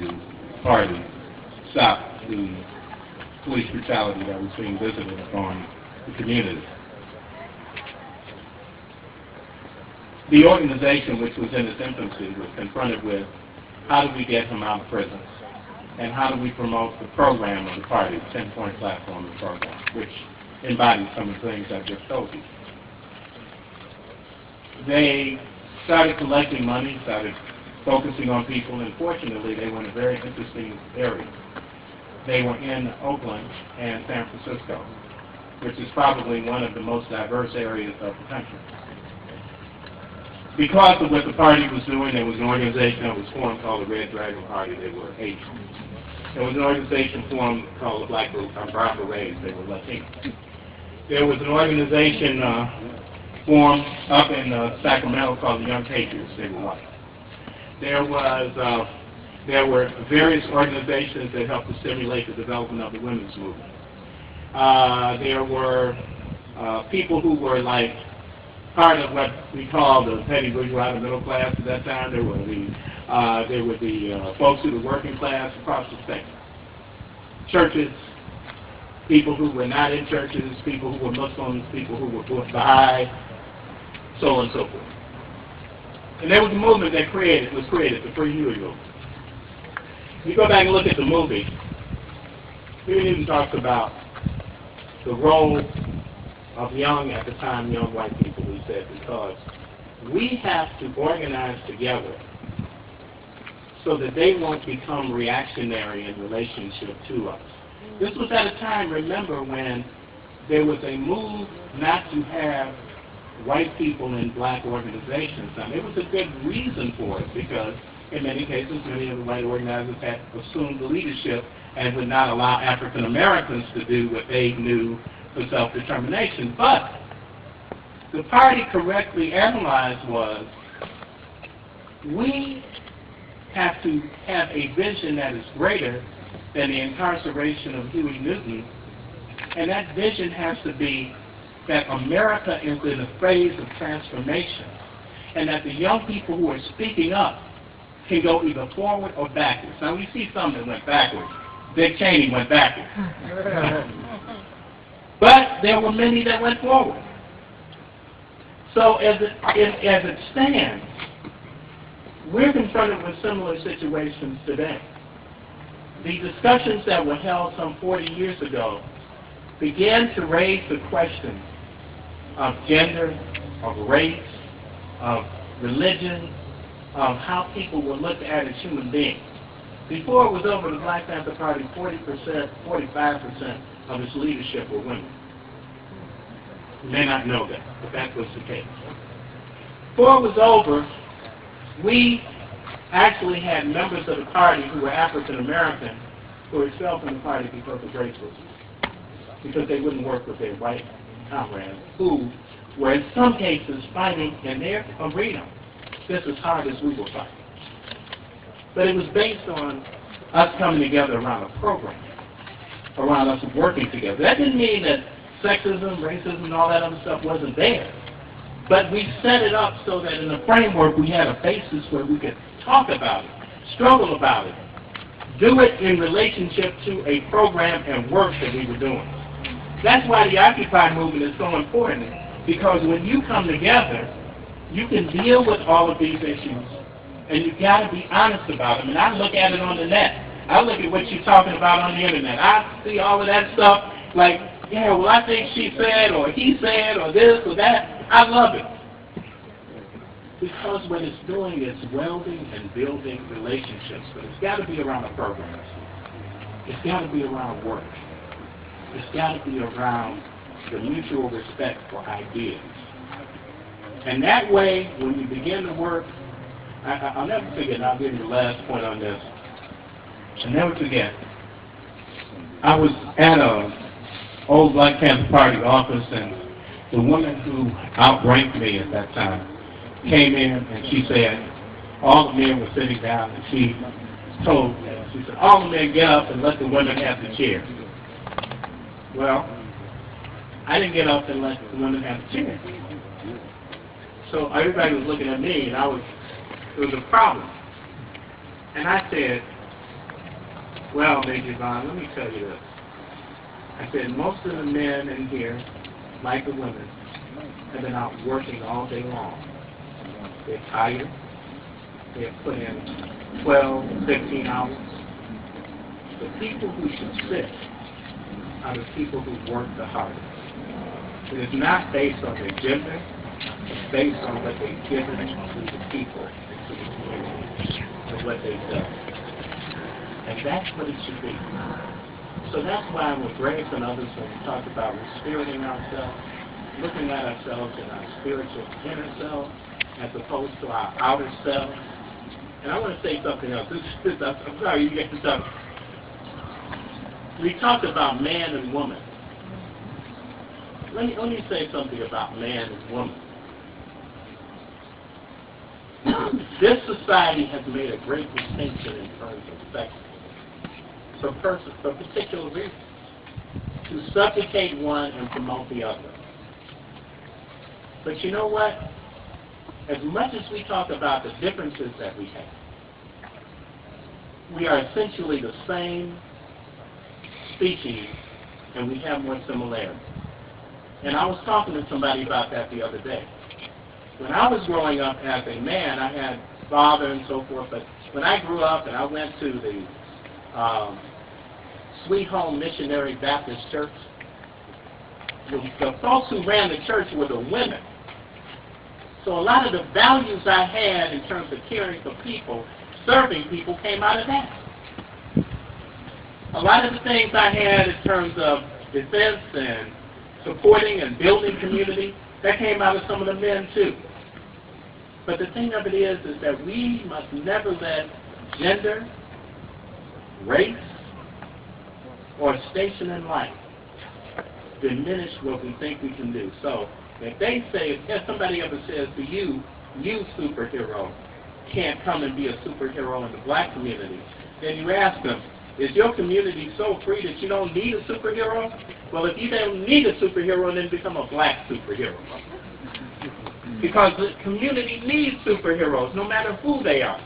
stop the police brutality that was being visited upon the community. The organization, which was in its infancy, was confronted with how do we get him out of prison, and how do we promote the program of the party, the 10-point platform of the program, which embodies some of the things I just told you. They started collecting money, started focusing on people, and fortunately they were in a very interesting area. They were in Oakland and San Francisco, which is probably one of the most diverse areas of the country. Because of what the party was doing, there was an organization that was formed called the Red Dragon Party. They were Asian. There was an organization formed called the Black Berets. They were Latino. There was an organization formed up in Sacramento called the Young Patriots. They were white. There were various organizations that helped to stimulate the development of the women's movement. There were people who were like part of what we call the petty bourgeois, the middle class at that time. There were the folks who were working class across the state. Churches, people who were not in churches, people who were Muslims, people who were Baha'i, so on and so forth. And there was a movement that was created, the Free Huey movement. You go back and look at the movie, Huey Newton talks about the role of at the time, young white people, he said, because we have to organize together so that they won't become reactionary in relationship to us. This was at a time, remember, when there was a move not to have white people in black organizations. Now, there was a good reason for it, because in many cases, many of the white organizers had assumed the leadership and would not allow African Americans to do what they knew for self-determination. But the party correctly analyzed was, we have to have a vision that is greater than the incarceration of Huey Newton, and that vision has to be that America is in a phase of transformation, and that the young people who are speaking up can go either forward or backwards. Now, we see some that went backwards. Dick Cheney went backwards. But there were many that went forward. So as it stands, we're confronted with similar situations today. The discussions that were held some 40 years ago began to raise the question of gender, of race, of religion, of how people were looked at as human beings. Before it was over, the Black Panther Party, 40%, 45% of its leadership were women. You may not know that, but that was the case. Before it was over, we actually had members of the party who were African American who were expelled from the party because of racism, because they wouldn't work with their white comrades who were in some cases fighting in their arena just as hard as we were fighting. But it was based on us coming together around a program, around us working together. That didn't mean that sexism, racism, and all that other stuff wasn't there. But we set it up so that in the framework we had a basis where we could talk about it, struggle about it, do it in relationship to a program and work that we were doing. That's why the Occupy movement is so important, because when you come together, you can deal with all of these issues, and you've got to be honest about them. And I look at it on the net. I look at what you're talking about on the internet. I see all of that stuff like, yeah, well, I think she said, or he said, or this or that. I love it. Because what it's doing is welding and building relationships. But it's got to be around a program. It's got to be around work. It's got to be around the mutual respect for ideas. And that way, when you begin to work, I'll never forget, and I'll give you the last point on this. I'll never forget. I was at a old Black Panther Party office, and the woman who outranked me at that time came in, and she said, all the men were sitting down, and she told me, she said, all the men get up and let the women have the chair. Well, I didn't get up and let the women have the chair. So everybody was looking at me, and it was a problem. And I said, well, Major Vaughn, let me tell you this. I said, most of the men in here, like the women, have been out working all day long. They're tired. They have put in 12, 15 hours. The people who should sit are the people who work the hardest. It is not based on their gender. It's based on what they've given to the people, to the community, and what they've done. And that's what it should be. So that's why with Grace and others, when we talk about respiriting ourselves, looking at ourselves in our spiritual inner self, as opposed to our outer self. And I want to say something else. I'm sorry, you get this up. We talked about man and woman. Let me say something about man and woman. This society has made a great distinction in terms of sex for particular reasons, to subjugate one and promote the other. But you know what? As much as we talk about the differences that we have, we are essentially the same species, and we have more similarities. And I was talking to somebody about that the other day. When I was growing up as a man, I had father and so forth, but when I grew up and I went to the Sweet Home Missionary Baptist Church, the folks who ran the church were the women. So a lot of the values I had in terms of caring for people, serving people, came out of that. A lot of the things I had in terms of defense and supporting and building community, that came out of some of the men too. But the thing of it is that we must never let gender, race, or station in life diminish what we think we can do. So if they say, if somebody ever says to you, you superhero can't come and be a superhero in the black community, then you ask them, is your community so free that you don't need a superhero? Well, if you don't need a superhero, then become a black superhero. Because the community needs superheroes, no matter who they are.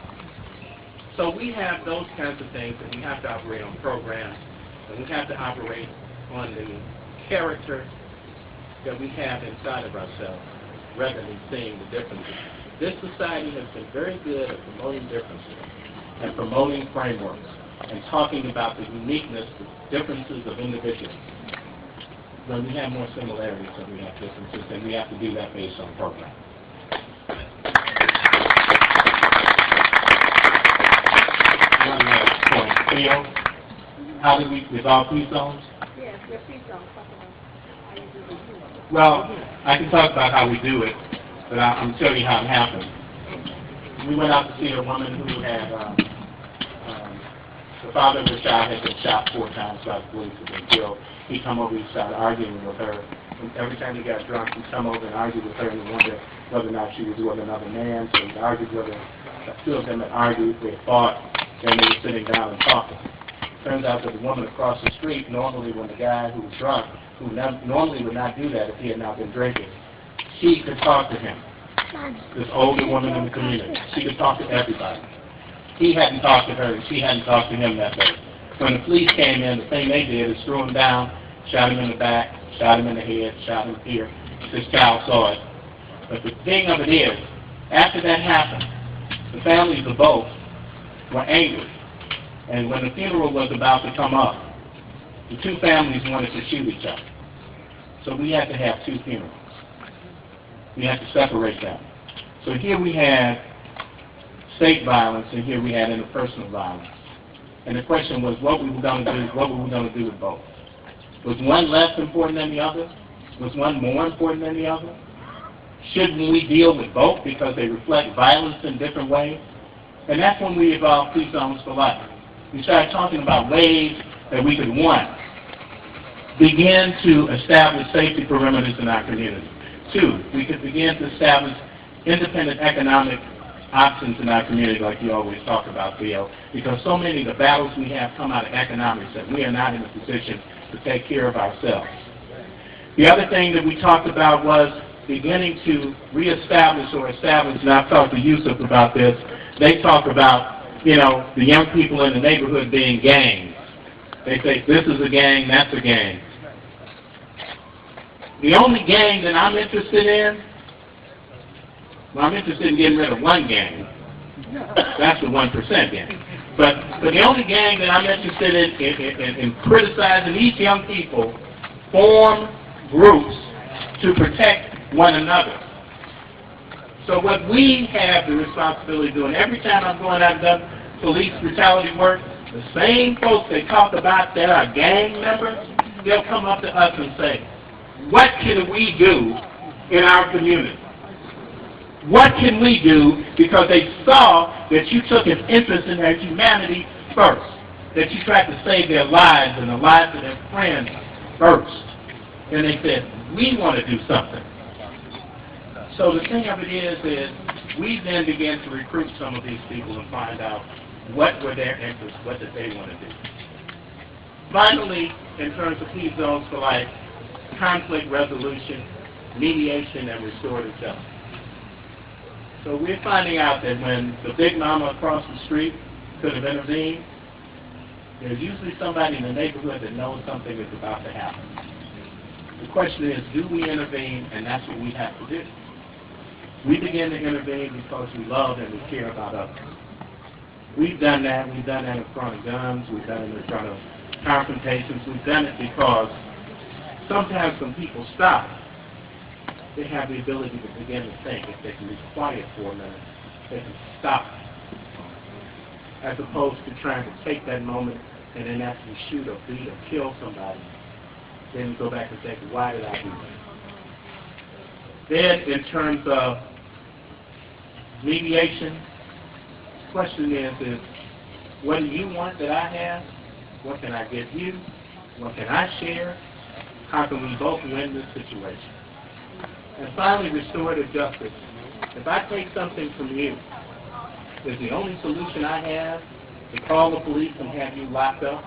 So we have those kinds of things, and we have to operate on programs, and we have to operate on the character that we have inside of ourselves, rather than seeing the differences. This society has been very good at promoting differences and promoting frameworks and talking about the uniqueness, the differences of individuals. But we have more similarities than we have differences, and we have to do that based on program. One last feel? How do we resolve peace zones? Yes, your peace zone. Talk about how you do it. Well, I can talk about how we do it, but I'm telling you how it happened. We went out to see a woman who had, the father of the child had been shot 4 times by the police and been killed. He come over, he started arguing with her. And every time he got drunk, he'd come over and argue with her and wonder whether or not she was with another man. So he argued with her. The 2 of them had argued, they fought, then they were sitting down and talking. Turns out that the woman across the street, normally when the guy who was drunk, who normally would not do that if he had not been drinking, she could talk to him. This older woman in the community. She could talk to everybody. He hadn't talked to her, and she hadn't talked to him that day. When the police came in, the thing they did is threw him down, shot him in the back, shot him in the head, shot him here. This child saw it. But the thing of it is, after that happened, the families of both were angry. And when the funeral was about to come up, the 2 families wanted to shoot each other. So we had to have 2 funerals. We had to separate them. So here we had state violence, and here we had interpersonal violence. And the question was, what were we going to do with both? Was one less important than the other? Was one more important than the other? Shouldn't we deal with both because they reflect violence in different ways? And that's when we evolved peace zones for life. We started talking about ways that we could, 1, begin to establish safety perimeters in our community. 2, we could begin to establish independent economic options in our community like you always talk about, Theo, because so many of the battles we have come out of economics that we are not in a position to take care of ourselves. The other thing that we talked about was beginning to reestablish or establish, and I've talked to Yusuf about this, they talk about, the young people in the neighborhood being gangs. They say, this is a gang, that's a gang. The only gang that I'm interested in, well, I'm interested in getting rid of one gang. That's the 1% gang. But the only gang that I'm interested in criticizing these young people form groups to protect one another. So what we have the responsibility of doing, every time I'm going out and done police brutality work, the same folks they talk about that are gang members, they'll come up to us and say, what can we do in our community? What can we do? Because they saw that you took an interest in their humanity first, that you tried to save their lives and the lives of their friends first. And they said, we want to do something. So the thing of it is we then began to recruit some of these people and find out what were their interests, what did they want to do. Finally, in terms of peace zones for life, conflict resolution, mediation, and restorative justice. So we're finding out that when the big mama across the street could have intervened, there's usually somebody in the neighborhood that knows something is about to happen. The question is, do we intervene? And that's what we have to do. We begin to intervene because we love and we care about others. We've done that. We've done that in front of guns. We've done it in front of confrontations. We've done it because sometimes when people stop, they have the ability to begin to think. If they can be quiet for a minute, they can stop. As opposed to trying to take that moment and then actually shoot or beat or kill somebody. Then go back and think, why did I do that? Then in terms of mediation, the question is what do you want that I have? What can I give you? What can I share? How can we both win this situation? And finally, restorative justice. If I take something from you, is the only solution I have to call the police and have you locked up?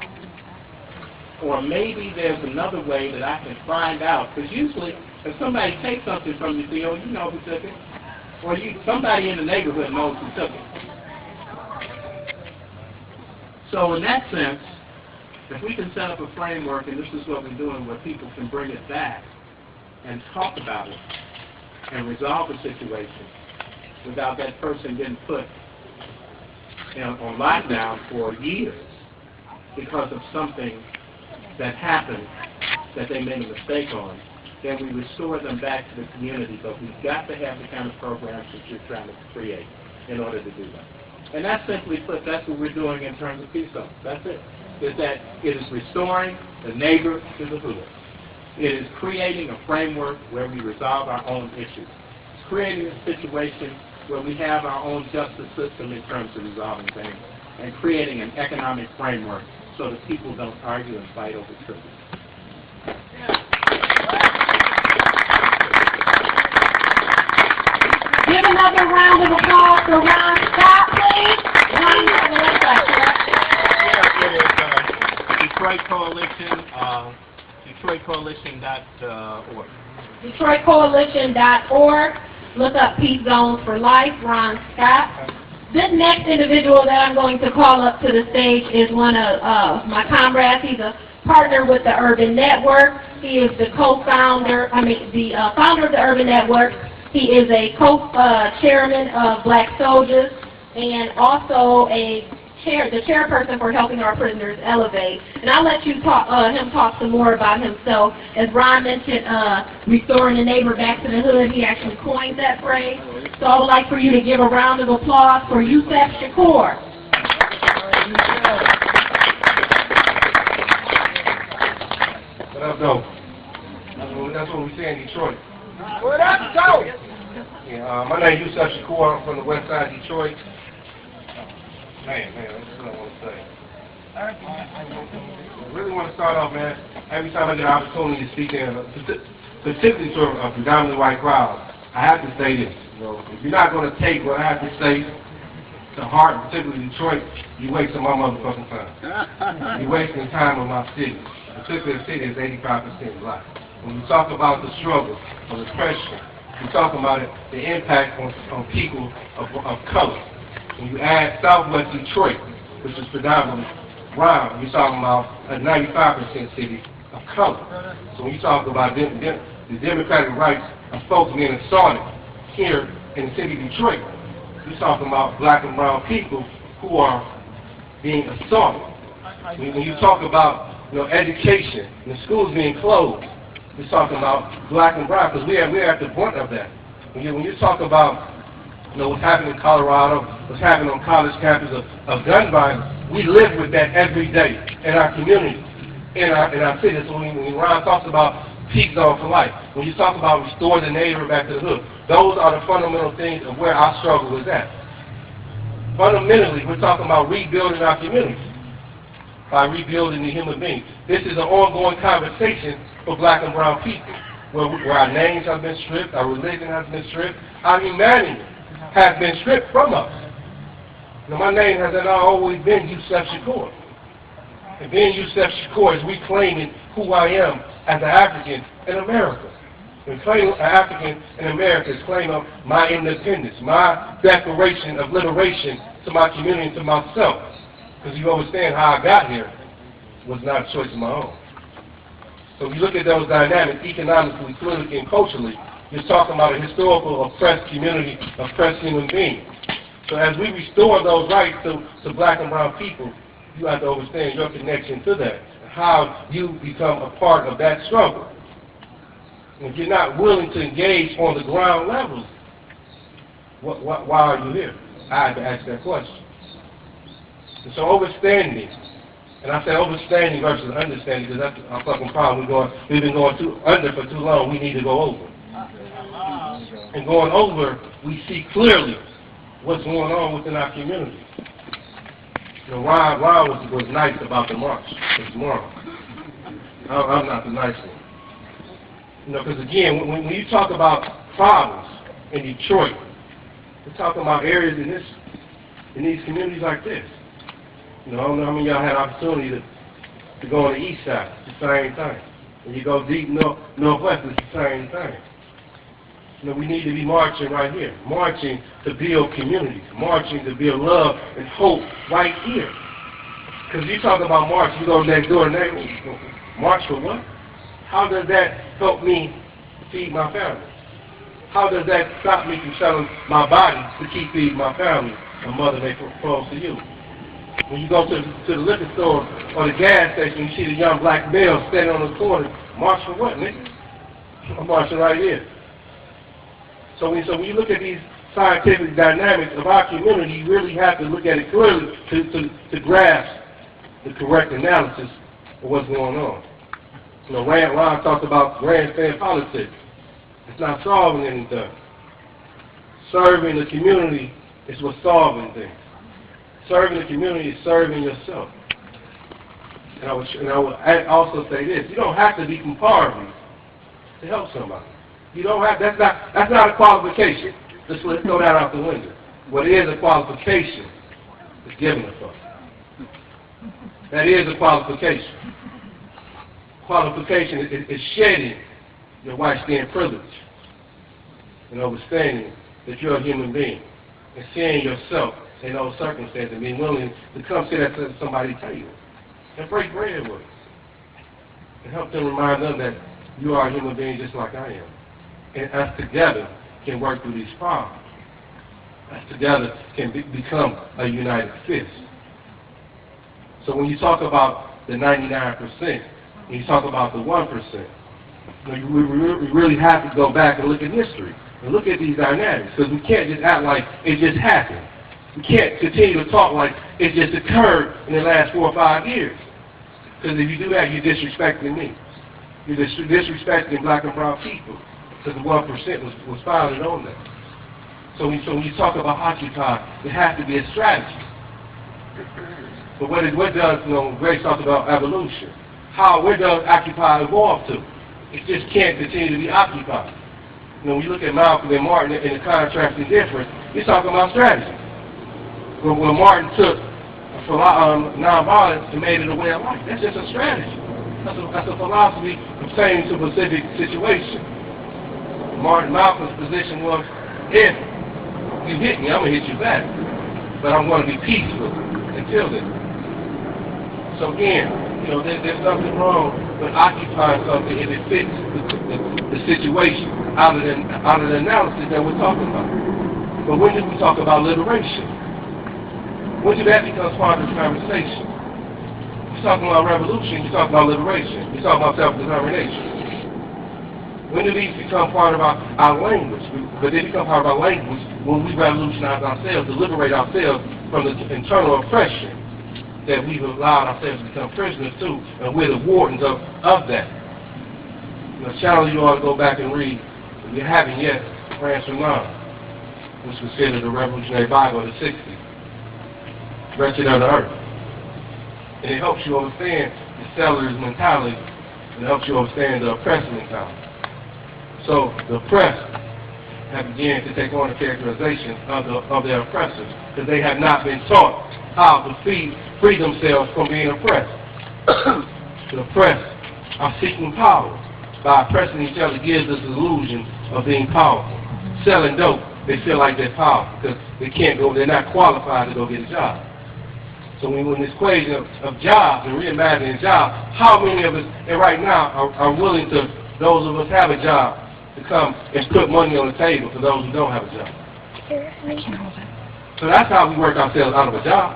Or maybe there's another way that I can find out. Because usually, if somebody takes something from you, Theo, you know who took it. Or somebody in the neighborhood knows who took it. So in that sense, if we can set up a framework, and this is what we're doing, where people can bring it back and talk about it and resolve the situation without that person getting put on lockdown for years because of something that happened that they made a mistake on, then we restore them back to the community. But we've got to have the kind of programs that you're trying to create in order to do that. And that's simply put, that's what we're doing in terms of peace zones. That's it. Is that it is restoring the neighbor to the hood. It is creating a framework where we resolve our own issues. It's creating a situation where we have our own justice system in terms of resolving things, and creating an economic framework so that people don't argue and fight over tribute. Give another round of applause for Ron Scott, please. Ron, you have the website, correct? It is Detroit Coalition, DetroitCoalition.org. DetroitCoalition.org. Look up Peace Zones for Life, Ron Scott. This next individual that I'm going to call up to the stage is one of my comrades. He's a partner with the Urban Network. He is the founder of the Urban Network. He is a co-chairman of Black Soldiers and also the chairperson for Helping Our Prisoners Elevate. And I'll let him talk some more about himself. As Ron mentioned, restoring the neighbor back to the hood, he actually coined that phrase. So I would like for you to give a round of applause for Yusef Shakur. What up, though? That's what we say in Detroit. What up, go? Yeah, my name is Yusef Shakur. I'm from the west side of Detroit. Man, that's what I want to say. I really want to start off, man. Every time I get an opportunity to speak in, particularly to a predominantly white crowd, I have to say this. You know, if you're not going to take what I have to say to heart, particularly Detroit, you're wasting my motherfucking time. You're wasting time on my city. Particularly the city is 85% black. When you talk about the struggle of oppression, you're talking about the impact on people of color. When you add Southwest Detroit, which is predominantly brown, you're talking about a 95% city of color. So when you talk about the democratic rights of folks being assaulted here in the city of Detroit, you're talking about black and brown people who are being assaulted. When you talk about education and the schools being closed, you're talking about black and brown, because we're at the brunt of that. When you talk about what's happening in Colorado, what's happening on college campuses of gun violence, we live with that every day in our community, in our city. So when Ron talks about peace zone for life, when you talk about restoring the neighbor back to the hood, those are the fundamental things of where our struggle is at. Fundamentally, we're talking about rebuilding our communities by rebuilding the human being. This is an ongoing conversation for black and brown people, where our names have been stripped, our religion has been stripped, our humanity has been stripped from us. My name has not always been Yusef Shakur. And being Yusef Shakur is reclaiming who I am as an African in America. And claiming an African in America is claiming my independence, my declaration of liberation to my community and to myself. Because you understand how I got here was not a choice of my own. So if you look at those dynamics, economically, politically, and culturally, you're talking about a historical oppressed community, oppressed human beings. So as we restore those rights to black and brown people, you have to understand your connection to that, how you become a part of that struggle. And if you're not willing to engage on the ground level, why are you here? I had to ask that question. And so overstanding, and I say overstanding versus understanding because that's our fucking problem. We've been going under for too long. We need to go over. And going over, we see clearly what's going on within our community. Ron was nice about the march this morning. I'm not the nice one. Because again, when you talk about problems in Detroit, we're talking about areas in these communities like this. I don't know how many of y'all had opportunity to go on the east side, it's the same thing. When you go deep northwest, it's the same thing. We need to be marching right here, marching to build communities, marching to build love and hope right here. Because you talk about march, you go next door, march for what? How does that help me feed my family? How does that stop me from selling my body to keep feeding my family? A mother may propose to you. When you go to the liquor store or the gas station, you see the young black male standing on the corner, march for what, nigga? I'm marching right here. So when you look at scientific dynamics of our community, you really have to look at it clearly to grasp the correct analysis of what's going on. You know, Ron talked about grandstand politics. It's not solving anything. Serving the community is what's solving things. Serving the community is serving yourself. And I would also say this: you don't have to be from poverty to help somebody. You don't have. That's not a qualification. Let's throw that out the window. What is a qualification is giving a fuck. That is a qualification. Qualification is shedding your white skin privilege and understanding that you're a human being and seeing yourself in those circumstances and being willing to come sit at somebody's table and break bread with us and help them remind them that you are a human being just like I am. And us together can work through these problems. Us together can become a united fist. So when you talk about the 99%, and you talk about the 1%, you know, we really have to go back and look at history and look at these dynamics, because we can't just act like it just happened. We can't continue to talk like it just occurred in the last 4 or 5 years. Because if you do that, you're disrespecting me. You're disrespecting black and brown people, because the 1% was founded on that. So when you talk about Occupy, there has to be a strategy. But what does, you know, Grace talked about evolution. Where does Occupy evolve to? It just can't continue to be occupied. You know, when you look at Malcolm and Martin and the contrasting difference, he's talking about strategy. When Martin took nonviolence and made it a way of life, that's just a strategy. That's a philosophy pertaining to a specific situation. Malcolm's position was, if you hit me, I'm going to hit you back. But I'm going to be peaceful until then. So again, you know, there's nothing wrong with occupying something if it fits the situation out of the analysis that we're talking about. But when do we talk about liberation? When do that become part of the conversation? You're talking about revolution, you're talking about liberation, you're talking about self-determination. When do these become part of our language? But they become part of our language when we revolutionize ourselves, to liberate ourselves from the internal oppression that we've allowed ourselves to become prisoners to, and we're the wardens of that. You know, challenge you all to go back and read, if you haven't yet, France Renan, which was considered the revolutionary Bible of the 60s, Wretched of the Earth. And it helps you understand the seller's mentality, and it helps you understand the oppressor mentality. So the oppressed have begun to take on the characterization of their oppressors, because they have not been taught how to free themselves from being oppressed. The oppressed are seeking power. By oppressing each other gives us the illusion of being powerful. Selling dope, they feel like they're powerful because they're not qualified to go get a job. So when this equation of jobs and reimagining jobs, how many of us right now are willing to, those of us have a job, to come and put money on the table for those who don't have a job? So that's how we work ourselves out of a job,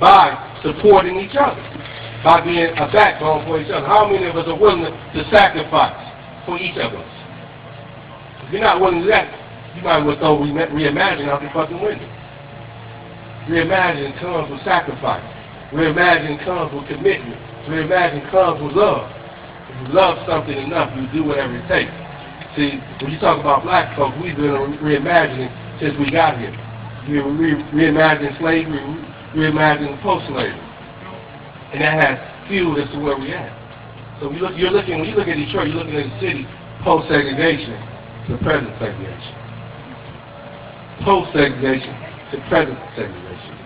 by supporting each other, by being a backbone for each other. How many of us are willing to sacrifice for each of us? If you're not willing to do that, you might as well throw reimagine out the fucking window. Reimagine comes with sacrifice. Reimagine comes with commitment. Reimagine comes with love. If you love something enough, you do whatever it takes. See, when you talk about black folks, we've been reimagining since we got here. We reimagined slavery, reimagined post-slavery. And that has fueled us to where we're at. So when you look at Detroit, you're looking at the city post-segregation to present segregation. Post-segregation to present segregation.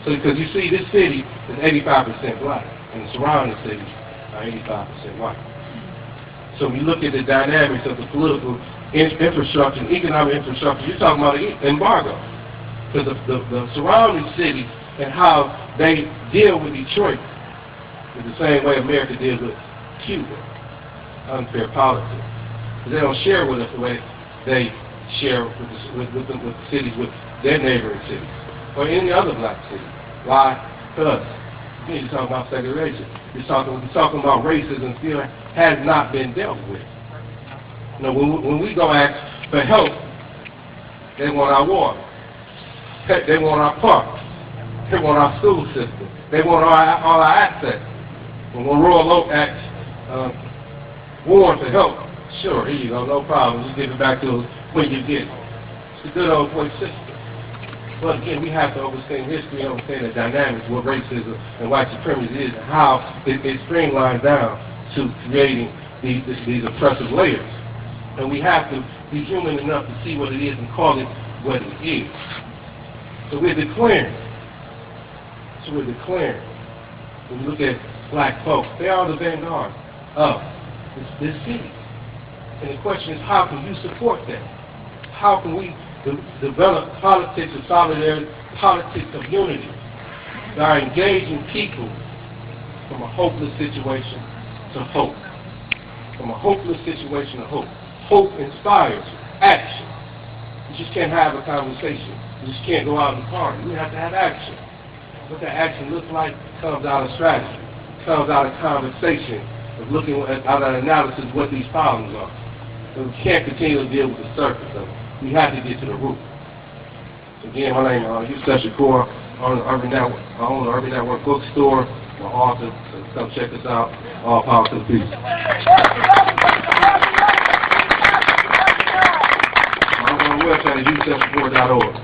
So because you see, this city is 85% black, and the surrounding cities are 85% white. So when you look at the dynamics of the political infrastructure and economic infrastructure, you're talking about an embargo. Because the surrounding cities and how they deal with Detroit is the same way America deals with Cuba. Unfair politics. Because they don't share with us the way they share with the cities, with their neighboring cities, or any other black city. Why? Because you're talking about segregation. You're talking about racism still has not been dealt with. You know, when we go ask for help They want our water. They want our parks. They want our school system. They want all our assets. When Royal Oak asks Warren for help, sure, here you go, no problem. Just give it back to us when you get it. It's a good old boy system. But again, we have to understand history and understand the dynamics, what racism and white supremacy is, and how it streamlines down to creating these oppressive layers. And we have to be human enough to see what it is and call it what it is. So we're declaring. When you look at black folks, they are the vanguard of this city. And the question is, how can you support that? How can we develop politics of solidarity, politics of unity, that are engaging people from a hopeless situation to hope? From a hopeless situation to hope. Hope inspires action. You just can't have a conversation. You just can't go out and party. You have to have action. What that action looks like comes out of strategy, comes out of conversation, of looking at an analysis of what these problems are. So we can't continue to deal with the surface of it. We have to get to the root. Again, my name is Yusef Shakur. I own the Urban Network bookstore. I'm an author, so come check us out. All power to the people. My website is yusefshakur.org.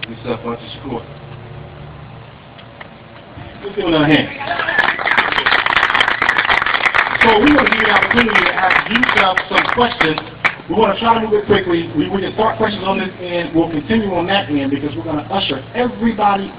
Yusef Shakur. Let's give another hand. So we're going to give you an opportunity to ask Yusef some questions. We want to try to move it quickly. We can start questions on this end. We'll continue on that end because we're going to usher everybody